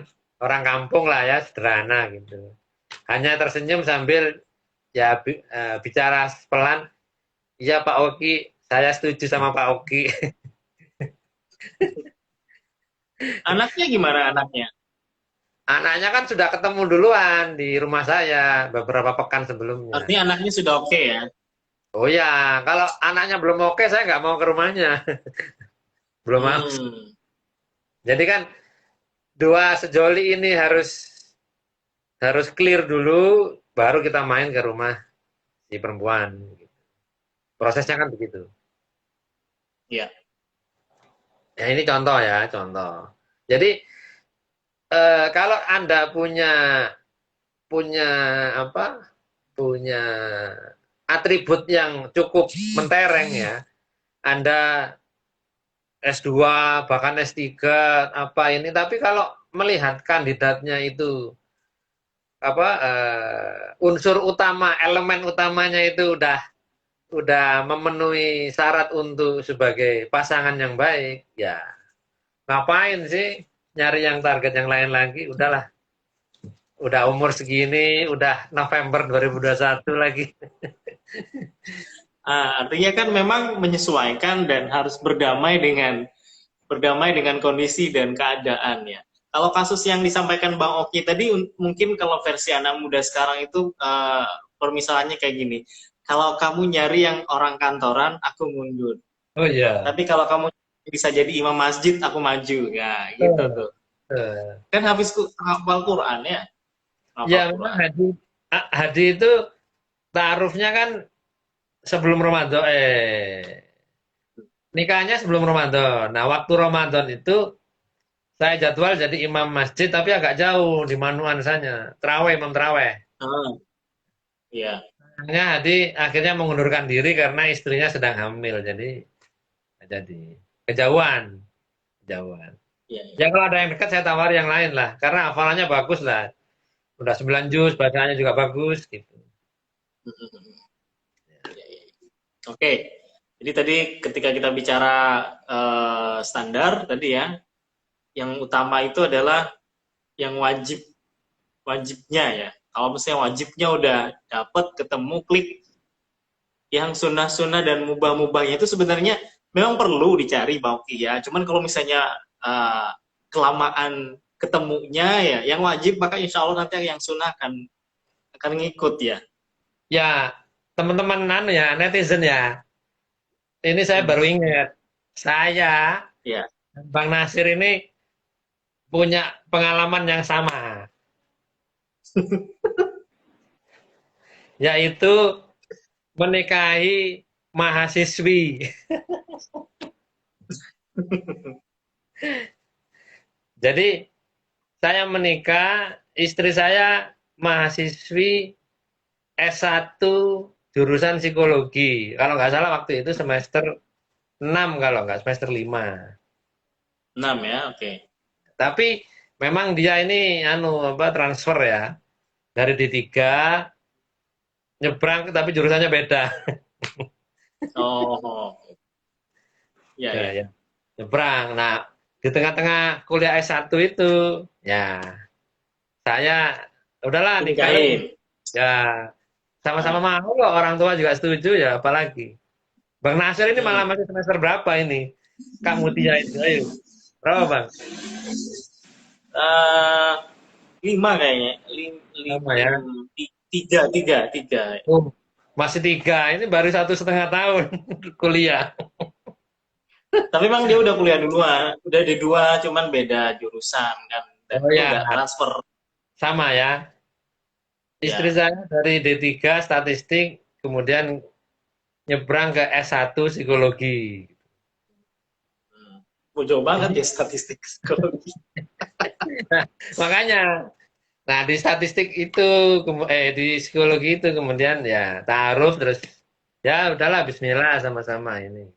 orang kampung lah ya, sederhana gitu. Hanya tersenyum sambil ya bicara pelan, iya Pak Oki, saya setuju sama Pak Oki. Anaknya gimana anaknya? Anaknya kan sudah ketemu duluan di rumah saya beberapa pekan sebelumnya. Artinya anaknya sudah oke ya? Oh ya, kalau anaknya belum oke, saya nggak mau ke rumahnya. Belum mau. Hmm. Jadi kan dua sejoli ini harus harus clear dulu, baru kita main ke rumah si perempuan. Prosesnya kan begitu. Ya. Ya ini contoh ya, contoh. Jadi kalau Anda punya punya apa? Punya atribut yang cukup mentereng ya. Anda S2 bahkan S3 apa ini, tapi kalau melihat kandidatnya itu apa unsur utama, elemen utamanya itu udah memenuhi syarat untuk sebagai pasangan yang baik, ya ngapain sih nyari yang target yang lain lagi? Udahlah, udah umur segini, udah November 2021 lagi. Artinya kan memang menyesuaikan dan harus berdamai dengan kondisi dan keadaan ya. Kalau kasus yang disampaikan Bang Oki tadi, mungkin kalau versi anak muda sekarang itu permisalannya kayak gini. Kalau kamu nyari yang orang kantoran, aku mundur. Oh iya. Tapi kalau kamu bisa jadi imam masjid, aku maju. Ya, gitu Eh, tuh. eh. Kan habis hafal Quran ya, hafal Ya memang Quran. Hadi itu taarufnya kan sebelum Ramadan, nikahnya sebelum Ramadan. Nah, waktu Ramadan itu saya jadwal jadi imam masjid tapi agak jauh di Manuan sana. Terawih, imam terawih. Ah, ya, Akhirnya Hadi akhirnya mengundurkan diri karena istrinya sedang hamil. Jadi nggak jadi kejauhan, kejauhan. ya, Ya ya. kalau ada yang dekat saya tawar yang lain lah, karena hafalannya bagus lah. Udah 9 juz, bacaannya juga bagus gitu. Ya, ya. Oke, jadi tadi ketika kita bicara standar tadi ya, yang utama itu adalah yang wajibnya ya. Kalau misalnya wajibnya udah dapet, ketemu, klik, yang sunnah-sunnah dan mubah-mubahnya itu sebenarnya memang perlu dicari Bang Oki ya. Cuman kalau misalnya kelamaan ketemunya ya, yang wajib maka insya Allah nanti yang sunnah akan ngikut ya. Ya, teman-teman ya, netizen ya. Ini saya baru Hmm. ingat. Saya, Ya. Bang Nasir ini punya pengalaman yang sama, yaitu menikahi mahasiswi. Jadi saya menikah, istri saya mahasiswi S1 jurusan psikologi. Kalau nggak salah waktu itu semester 6 kalau nggak semester 5. 6 ya, oke. Tapi memang dia ini transfer ya dari D3 nyebrang tapi jurusannya beda. Oh, ya, Ya, ya. ya. Nyebrang. Nah, di tengah-tengah kuliah S1 itu ya saya udahlah nikah. Dinikahin. Ya, sama-sama Ah. mau kok, orang tua juga setuju ya, apalagi. Bang Nasir ini malah Hmm. masih semester berapa ini? Kamu Mutia itu, ayo. Berapa Bang? Eh, 5 kayaknya. Sama ya. Tiga, tiga, tiga. Oh, masih 3, ini baru 1,5 tahun kuliah. Tapi memang dia udah kuliah duluan, udah D2, cuman beda jurusan kan, dan Oh itu ya, nggak transfer. sama ya. Istri Ya, saya dari D3 statistik, kemudian nyebrang ke S1 psikologi. bojo banget Jadi ya statistik psikologi. makanya, nah di statistik itu, di psikologi itu kemudian ya taruh terus ya udahlah Bismillah sama-sama ini.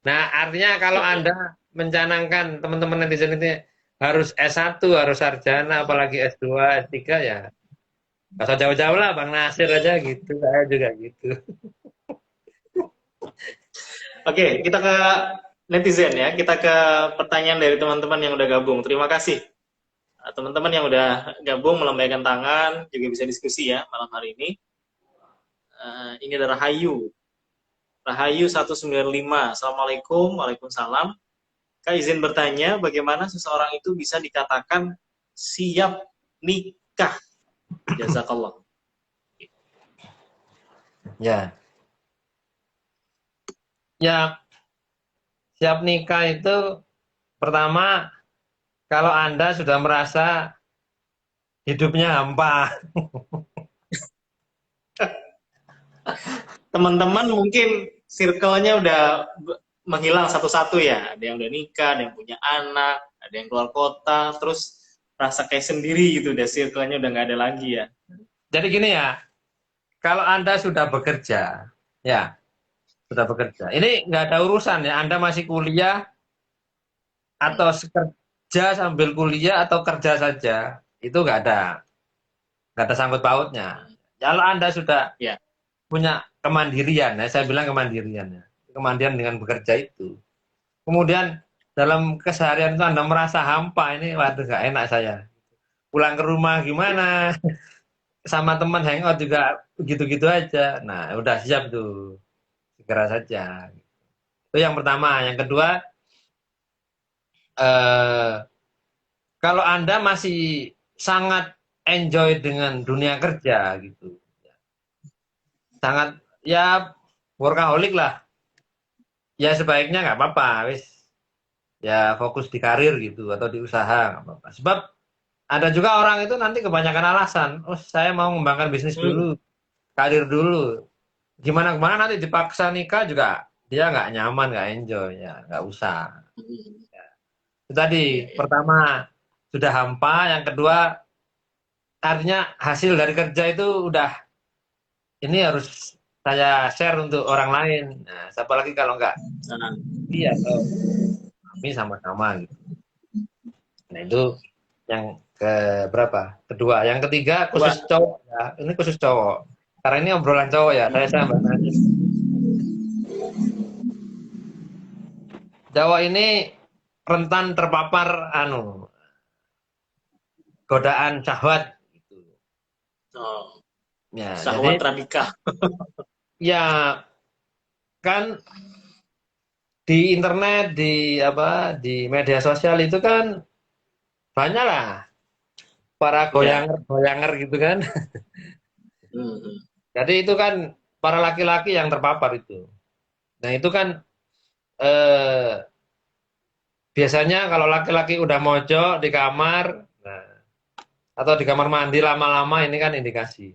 Nah artinya kalau Anda mencanangkan teman-teman netizen itu harus S1, harus sarjana, apalagi S2, S3 ya nggak usah jauh-jauh lah Bang Nasir aja gitu, saya juga gitu. Oke, kita ke netizen ya. Kita ke pertanyaan dari teman-teman yang udah gabung. Terima kasih. Teman-teman yang udah gabung melambaikan tangan juga bisa diskusi ya malam hari ini. Ini adalah Rahayu. Rahayu 195. Assalamualaikum. Waalaikumsalam. Kak izin bertanya, bagaimana seseorang itu bisa dikatakan siap nikah? Jazakallah. Ya, ya siap nikah itu pertama kalau Anda sudah merasa hidupnya hampa. Teman-teman mungkin circle-nya udah menghilang satu-satu ya. Ada yang udah nikah, ada yang punya anak, ada yang keluar kota, terus rasa kayak sendiri gitu, udah circle-nya udah nggak ada lagi ya. Jadi gini ya, kalau Anda sudah bekerja, ya sudah bekerja. Ini nggak ada urusan ya, Anda masih kuliah Hmm. atau kerja sambil kuliah atau kerja saja, itu nggak ada sangkut pautnya. Hmm. Kalau Anda sudah Ya. punya kemandirian, ya saya bilang kemandirian ya, kemandirian dengan bekerja itu. Kemudian dalam keseharian itu Anda merasa hampa, ini waduh nggak enak saya. Pulang ke rumah gimana? Sama teman hangout juga begitu-gitu aja. Nah, udah siap tuh. Segera saja. Itu yang pertama. Yang kedua, eh, kalau Anda masih sangat enjoy dengan dunia kerja gitu. Sangat ya workaholic lah. Ya sebaiknya nggak apa-apa, wis. Ya fokus di karir gitu atau di usaha nggak apa-apa. Sebab ada juga orang itu nanti kebanyakan alasan. Oh, saya mau mengembangkan bisnis dulu, Hmm. karir dulu. Gimana kemana nanti dipaksa nikah juga dia nggak nyaman, nggak enjoy ya, nggak usah. Hmm. Itu tadi Ya, ya. pertama sudah hampa, yang kedua artinya hasil dari kerja itu udah ini harus saya share untuk orang lain. Nah, siapa lagi kalau nggak Nah, dia atau kami sama-sama gitu. Nah itu yang ke berapa? Kedua, yang ketiga dua. khusus cowok ya. Ini khusus cowok. Karena ini obrolan cowok ya. Saya Hmm. Mbak Nani. Jawa ini rentan terpapar godaan syahwat gitu. Oh, Ya, syahwat jadi radikal. ya kan di internet, di media sosial itu kan banyak lah para Ya. goyanger-goyanger gitu kan. Hmm. Jadi itu kan para laki-laki yang terpapar itu. Nah, itu kan eh, biasanya kalau laki-laki udah mojok di kamar, nah, atau di kamar mandi lama-lama ini kan indikasi.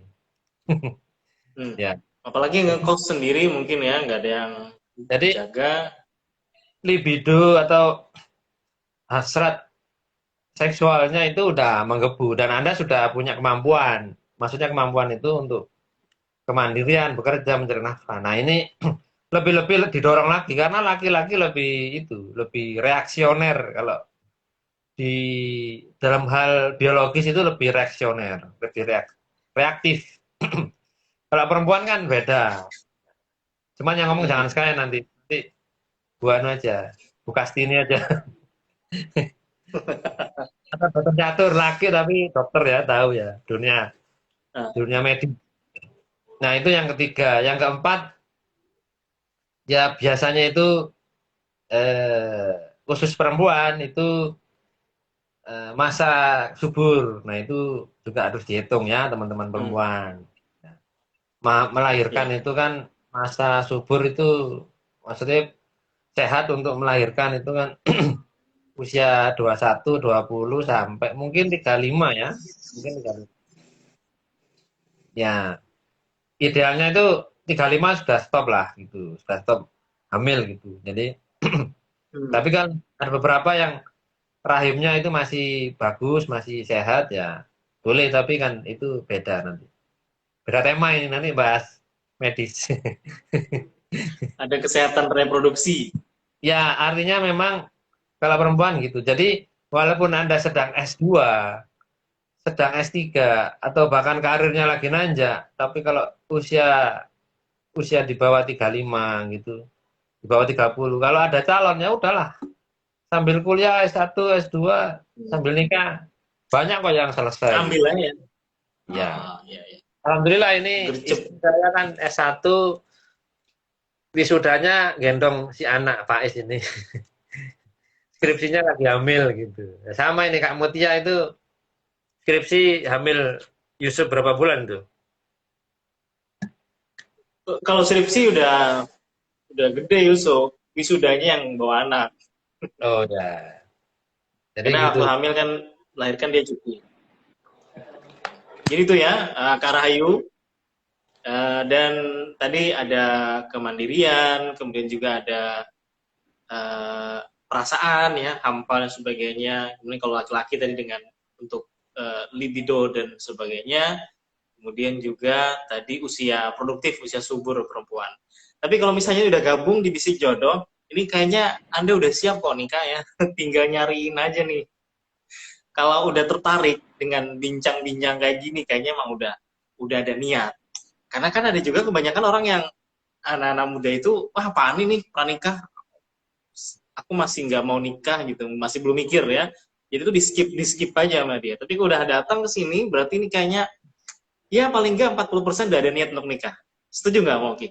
Hmm. Ya. Apalagi ngekos sendiri mungkin ya, nggak ada yang Jadi jaga. libido atau hasrat seksualnya itu udah menggebu dan Anda sudah punya kemampuan. Maksudnya kemampuan itu untuk kemandirian, bekerja, mencari nafkah. Nah, ini lebih-lebih didorong lagi karena laki-laki lebih reaksioner kalau di dalam hal biologis itu lebih reaksioner, lebih reaktif. Kalau perempuan kan beda. Cuman yang ngomong jangan Hmm. sekalian nanti buat aja, Bukastini aja. Atau dokter catur laki tapi dokter ya tahu ya dunia Nah, dunia medis. Nah itu yang ketiga, yang keempat ya biasanya itu khusus perempuan itu masa subur. Nah itu juga harus dihitung ya teman-teman hmm. perempuan. Melahirkan Ya. itu kan masa subur itu maksudnya sehat untuk melahirkan itu kan usia 21, 20 sampai mungkin 35 ya. Mungkin 35. Ya, idealnya itu 35 sudah stop lah gitu, sudah stop hamil gitu. Jadi, Hmm. tapi kan ada beberapa yang rahimnya itu masih bagus, masih sehat ya. Boleh, tapi kan itu beda nanti. Beda tema ini nanti bahas medis. Ada kesehatan reproduksi. Ya, artinya memang kalau perempuan gitu. Jadi, walaupun Anda sedang S2, sedang S3, atau bahkan karirnya lagi nanjak, tapi kalau usia usia di bawah 35 gitu, di bawah 30, kalau ada calon ya udahlah, sambil kuliah S1, S2, sambil nikah, banyak kok yang selesai Ambil gitu. aja. Ya, Ya, ya. alhamdulillah ini Gercep. istri saya kan S1, wisudanya gendong si anak Faiz ini. Skripsinya lagi hamil gitu. Sama ini Kak Mutia itu skripsi hamil Yusuf berapa bulan tuh? Kalau skripsi udah gede Yusuf, wisudanya yang bawa anak. Oh ya, jadi Karena gitu. waktu hamil kan melahirkan dia cuti. Jadi itu ya, Kak Rahayu. Dan tadi ada kemandirian, kemudian juga ada perasaan ya, hampa dan sebagainya. Kemudian kalau laki-laki tadi dengan untuk libido dan sebagainya. Kemudian juga tadi usia produktif, usia subur perempuan. Tapi kalau misalnya udah gabung di bisik jodoh, ini kayaknya Anda udah siap kok nikah ya. Tinggal nyariin aja nih. Kalau udah tertarik dengan bincang-bincang kayak gini, kayaknya emang udah ada niat. Karena kan ada juga kebanyakan orang yang anak-anak muda itu, wah apaan ini pranikah? Aku masih nggak mau nikah gitu, masih belum mikir ya. Jadi itu di skip aja sama dia. Tapi kalau udah datang ke sini, berarti ini kayaknya ya paling nggak 40% udah ada niat untuk nikah. Setuju nggak, Moki?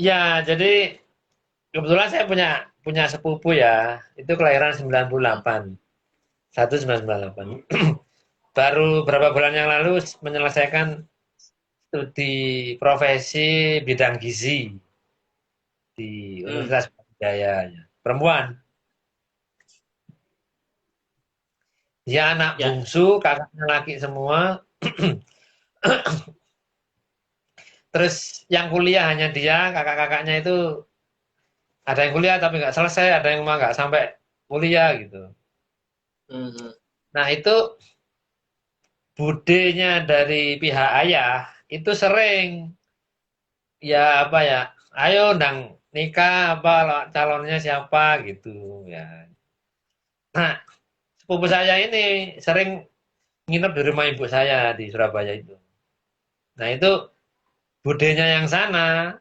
Ya, jadi kebetulan saya punya punya sepupu ya, itu kelahiran 98, 1998. Baru berapa bulan yang lalu menyelesaikan studi profesi bidang gizi di Hmm, Universitas Jaya. Perempuan, dia anak ya. bungsu, kakaknya laki semua. Terus yang kuliah hanya dia, kakak-kakaknya itu ada yang kuliah tapi nggak selesai, ada yang mah nggak sampai kuliah gitu. Hmm, hmm. Nah itu budenya dari pihak ayah itu sering ya apa ya, ayo undang nikah apa calonnya siapa gitu ya. Nah sepupu saya ini sering nginep di rumah ibu saya di Surabaya itu. Nah itu budenya yang sana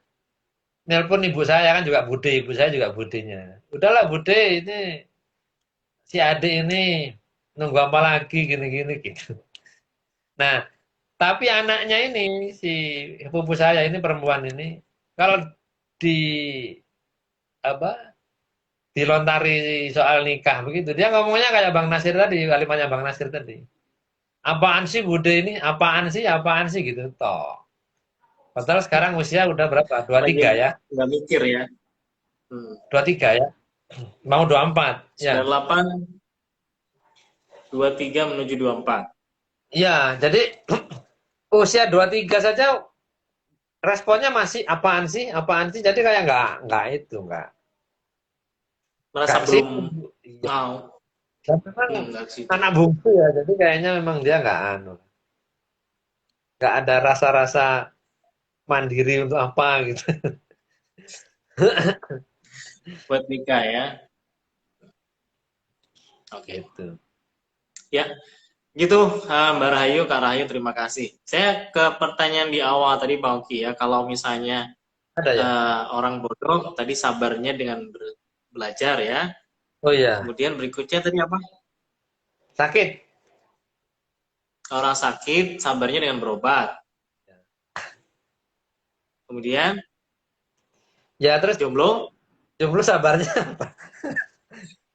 nelpon ibu saya kan juga bude, ibu saya juga budenya. Udahlah bude ini si adik ini nunggu apa lagi gini-gini gitu. Nah tapi anaknya ini si sepupu saya ini perempuan ini kalau di apa dilontari soal nikah begitu. Dia ngomongnya kayak Bang Nasir tadi, kalimatnya Bang Nasir tadi. Apaan sih Bude ini? Apaan sih gitu. Toh. Padahal sekarang usia udah berapa? Dua Lagi tiga ya. nggak mikir ya. Hmm. 23 ya. Mau 24 ya. 98, 23 menuju 24. Iya, jadi usia 23 saja responnya masih apaan sih? Apaan sih? Jadi kayak nggak itu, nggak Merasa sih. belum Iya. mau. Dan memang Nggak ke situ. anak bungsu ya, jadi kayaknya memang dia nggak ada rasa-rasa mandiri untuk apa gitu. Buat nikah ya. Oke. Okay. Gitu. Ya, gitu Mbak Rahayu, Kak Rahayu, terima kasih. Saya ke pertanyaan di awal tadi Pak Oki ya, kalau misalnya Ada ya? orang bodoh tadi sabarnya dengan belajar ya, Oh iya, kemudian berikutnya tadi apa? sakit. Orang sakit sabarnya dengan berobat, kemudian Ya terus jomblo. jomblo sabarnya apa?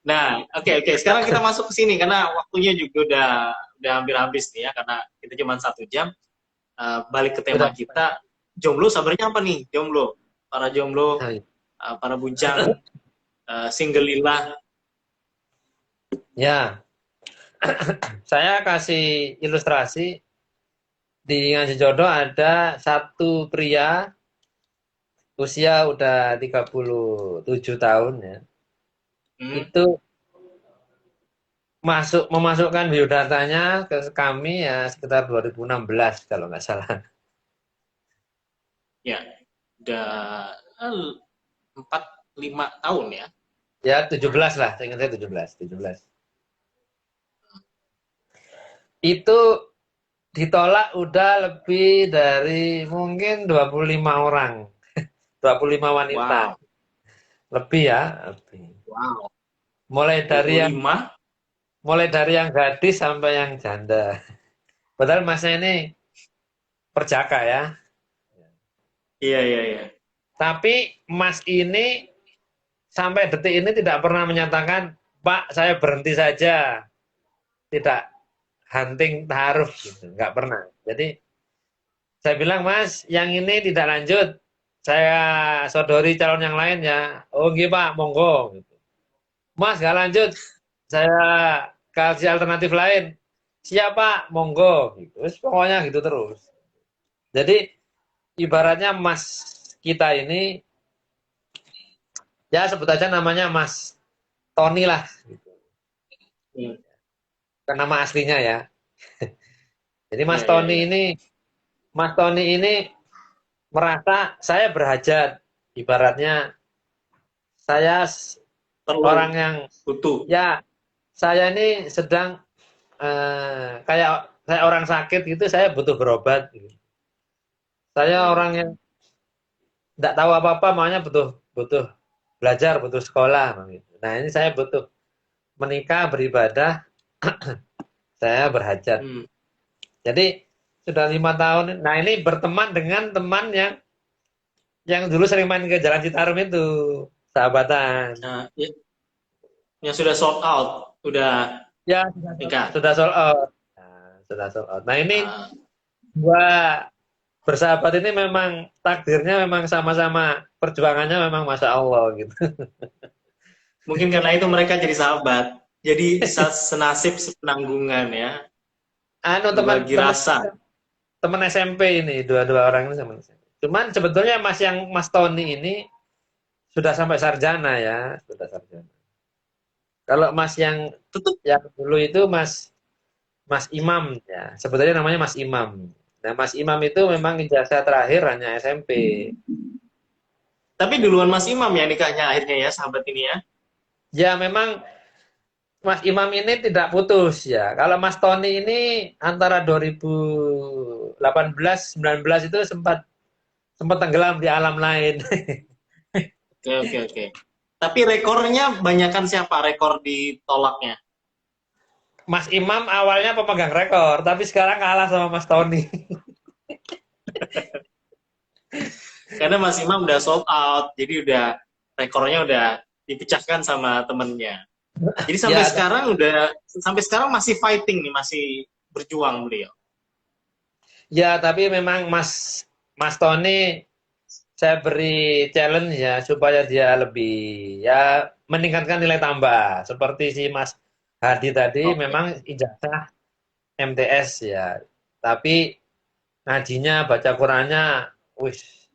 Nah, oke oke. Sekarang kita masuk ke sini karena waktunya juga udah hampir habis nih ya, karena kita cuma 1 jam. Balik ke tema Udah. kita, jomblo sabarnya apa nih? Jomblo, para jomblo, para bujang, single lila. Ya, saya kasih ilustrasi. di Ngaji Jodoh ada satu pria usia udah 37 tahun ya. Hmm. Itu memasukkan biodatanya ke kami ya sekitar 2016 kalau nggak salah. Ya, udah 4-5 tahun ya. Ya 17 lah, saya ingat saya 17, 17. Itu ditolak udah lebih dari mungkin 25 orang, 25 wanita. Wow, Lebih ya, lebih. wow. Mulai dua dari puluh yang lima mulai dari yang gadis sampai yang janda. Padahal masnya ini perjaka ya. Iya, iya, iya. Tapi Mas ini sampai detik ini tidak pernah menyatakan, Pak, saya berhenti saja. Tidak hunting taruh gitu, nggak pernah. Jadi saya bilang, Mas, yang ini tidak lanjut. Saya sodori calon yang lain ya. Oh, gitu Pak, monggo. Gitu. Mas, nggak lanjut. Saya kasih alternatif lain. Siapa? Monggo. Gitu. Terus pokoknya gitu terus. Jadi ibaratnya Mas kita ini, ya sebut aja namanya Mas Tony lah. Gitu. Hmm. Kan nama aslinya ya. Jadi Iya, iya, iya. Mas Tony ini merasa saya berhajat. Ibaratnya saya Perlu, orang yang butuh. ya saya ini sedang kayak saya orang sakit gitu, saya butuh berobat. Gitu. Saya Hmm. orang yang tidak tahu apa-apa, makanya butuh butuh belajar, butuh sekolah. Gitu. Nah ini saya butuh menikah, beribadah, saya berhajat. Hmm. Jadi sudah 5 tahun. Nah ini berteman dengan teman yang dulu sering main ke Jalan Citarum itu, sahabatan. Nah, yang sudah sold out, udah Ya nikah. sudah sold out. Nah, sudah sold out. Nah ini Ah, dua bersahabat ini memang takdirnya memang sama-sama perjuangannya memang masya Allah gitu. mungkin karena itu mereka jadi sahabat. Jadi senasib sepenanggungan ya, Anu berbagi teman-teman rasa. teman SMP ini dua-dua orang ini sama SMP. Cuman sebetulnya Mas Tony ini sudah sampai sarjana ya, sudah sarjana. Kalau Mas Tetap. yang dulu itu Mas Mas Imam ya, sebetulnya namanya Mas Imam. Nah, Mas Imam itu memang ijazah terakhir hanya SMP. Tapi duluan Mas Imam ya nikahnya akhirnya ya, sahabat ini ya. Ya memang Mas Imam ini tidak putus ya. Kalau Mas Tony ini antara 2018 19 itu sempat sempat tenggelam di alam lain. Oke, oke, oke. Tapi rekornya banyakan siapa rekor ditolaknya? Mas Imam awalnya pemegang rekor, tapi sekarang kalah sama Mas Tony. Karena Mas Imam udah sold out, jadi udah rekornya udah dipecahkan sama temennya. Jadi Ya, sampai sekarang masih fighting nih, masih berjuang beliau. ya tapi memang Mas Tony saya beri challenge ya supaya dia lebih ya meningkatkan nilai tambah. Seperti si Mas Hadi tadi Oke. memang ijazah MTS ya. Tapi ngajinya, baca Qurannya, wis,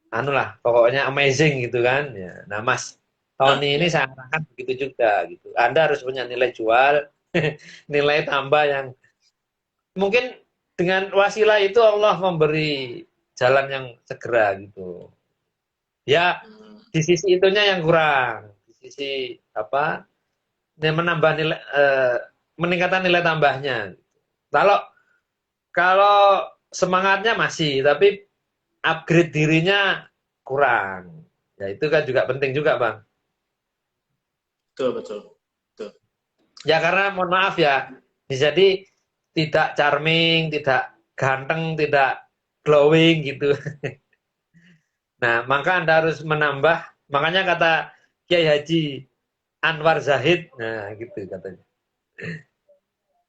anu lah, pokoknya amazing gitu kan. Ya. Nah, Mas Nah, Tony ini ya. saya harapkan begitu juga gitu. Anda harus punya nilai jual, nilai tambah yang mungkin dengan wasilah itu Allah memberi jalan yang segera gitu. Ya, Hmm. di sisi itunya yang kurang. Di sisi apa? Menambah nilai meningkatkan nilai tambahnya. Kalau kalau semangatnya masih, tapi upgrade dirinya kurang. Ya itu kan juga penting juga, Bang. Betul, betul. Betul. Ya karena mohon maaf ya, jadi tidak charming, tidak ganteng, tidak glowing gitu. Nah, maka Anda harus menambah, makanya kata Kiai Haji Anwar Zahid, nah gitu katanya.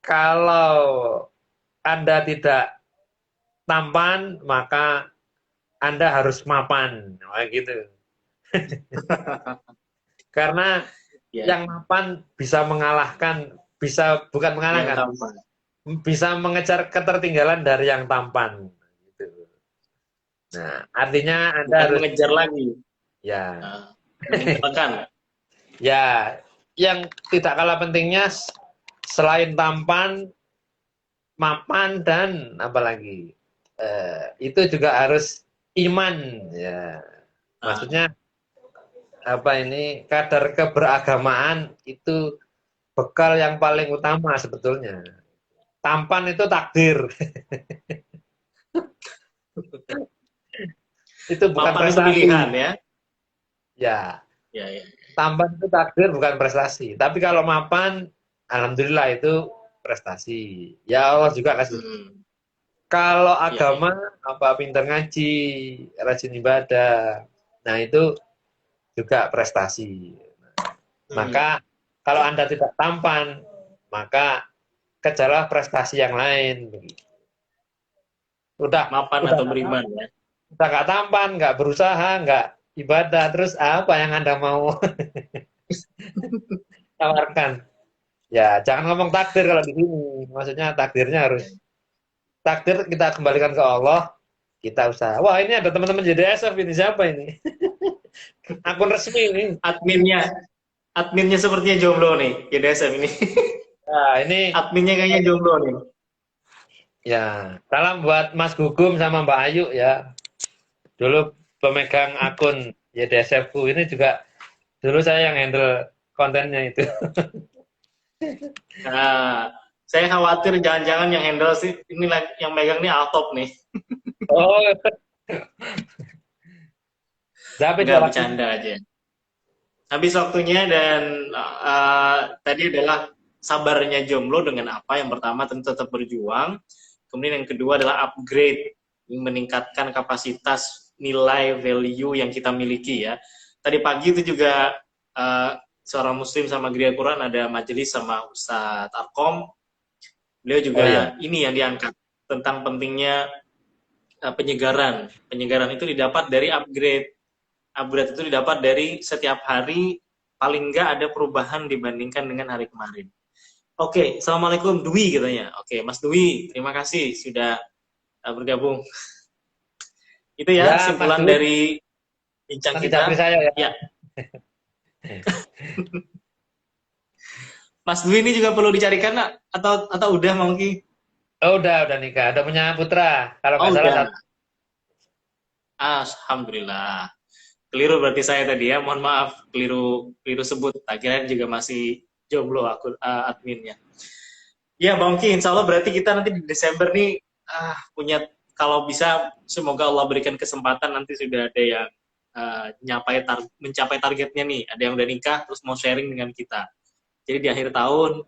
Kalau Anda tidak tampan, maka Anda harus mapan, nah, gitu. Karena Ya, yang mapan bisa mengalahkan, bisa bukan yang mengalahkan, tampan. bisa mengejar ketertinggalan dari yang tampan. Gitu. Nah, artinya Anda Bukan harus mengejar lagi, ya, uh, meninggalkan. ya yang tidak kalah pentingnya selain tampan, mapan dan apalagi itu juga harus iman ya. Uh, Maksudnya apa ini kadar keberagamaan itu bekal yang paling utama sebetulnya. Tampan itu takdir, itu bukan Mapan itu pilihan prestasi. ya. Ya, Ya, ya. tampan itu takdir bukan prestasi. Tapi kalau mapan, alhamdulillah itu prestasi. Ya Allah juga kasih. Hmm, Kalau ya, ya. agama apa pinter ngaji, rajin ibadah, nah itu juga prestasi. Hmm. Maka kalau Anda tidak tampan, maka kejarlah prestasi yang lain. Udah, Mapan udah atau beriman ya. udah nggak tampan, nggak berusaha, nggak ibadah, terus apa yang Anda mau tawarkan? Ya, jangan ngomong takdir kalau di sini. Maksudnya takdirnya harus takdir kita kembalikan ke Allah, kita usaha. Wah, ini ada teman-teman JDSF ini siapa ini? Akun resmi ini. Adminnya, adminnya sepertinya jomblo nih, YDSM ini. Nah, ini Adminnya kayaknya jomblo nih. ya, salam buat Mas Gugum sama Mbak Ayu ya. Dulu pemegang akun YDSF-ku ini juga dulu saya yang handle kontennya itu. Nah, saya khawatir jangan-jangan yang handle sih ini yang megang nih Altop nih. Oh, tapi Nggak waktu bercanda aja. Habis waktunya dan tadi adalah sabarnya jomblo dengan apa? Yang pertama tentu tetap berjuang. Kemudian yang kedua adalah upgrade, meningkatkan kapasitas nilai value yang kita miliki ya. Tadi pagi itu juga seorang muslim sama Gereja Quran ada majelis sama Ustadz Arkom. Beliau oh ya, juga ini yang diangkat tentang pentingnya penyegaran. Penyegaran itu didapat dari upgrade. Upgrade itu didapat dari setiap hari paling nggak ada perubahan dibandingkan dengan hari kemarin. Oke, Assalamualaikum Dwi katanya. Oke, Mas Dwi, terima kasih sudah bergabung. Itu ya ya Mas simpulan Dwi, dari bincang nanti japri kita. saya ya. Ya, Mas Dwi ini juga perlu dicarikan nak? Atau udah Mongki? Oh, udah nikah, udah punya putra. Kalau Oh nggak salah udah. satu. Alhamdulillah. Keliru berarti saya tadi ya. Mohon maaf, keliru keliru sebut. Akhirnya juga masih jomblo aku adminnya. Ya, Bang Ki, insya Allah berarti kita nanti di Desember nih punya, kalau bisa semoga Allah berikan kesempatan nanti sudah ada yang mencapai targetnya nih. Ada yang udah nikah terus mau sharing dengan kita. Jadi di akhir tahun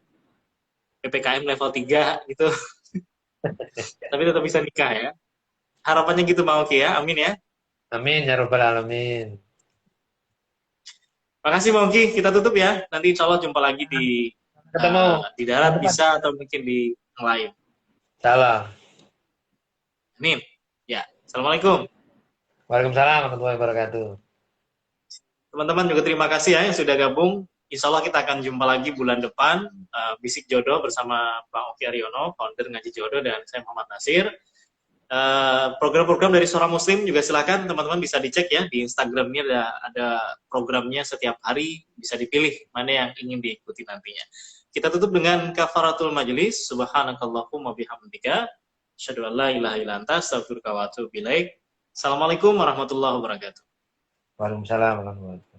PPKM level 3 gitu, tapi tetap bisa nikah ya. Harapannya gitu Bang Ki ya, amin ya. Amin ya robbal alamin. Makasih Bang Ki, kita tutup ya. Nanti insya Allah jumpa lagi Ketemu di tahun darat depan. bisa atau mungkin di yang lain. Salam. Amin. Ya, Assalamualaikum. Waalaikumsalam warahmatullahi wabarakatuh. Teman-teman juga terima kasih ya yang sudah gabung. Insya Allah kita akan jumpa lagi bulan depan, Bisik Jodoh bersama Bang Oki Aryono, founder Ngaji Jodoh, dan saya Muhammad Nasir. Program-program dari Suara Muslim juga silakan teman-teman bisa dicek ya, di Instagramnya ada programnya setiap hari, bisa dipilih mana yang ingin diikuti nantinya. Kita tutup dengan kafaratul majelis. Subhanakallahumma bihamdika, asyhadu an la ilaha illa anta, astaghfiruka wa atubu ilaik. Assalamualaikum warahmatullahi wabarakatuh. Waalaikumsalam warahmatullahi wabarakatuh.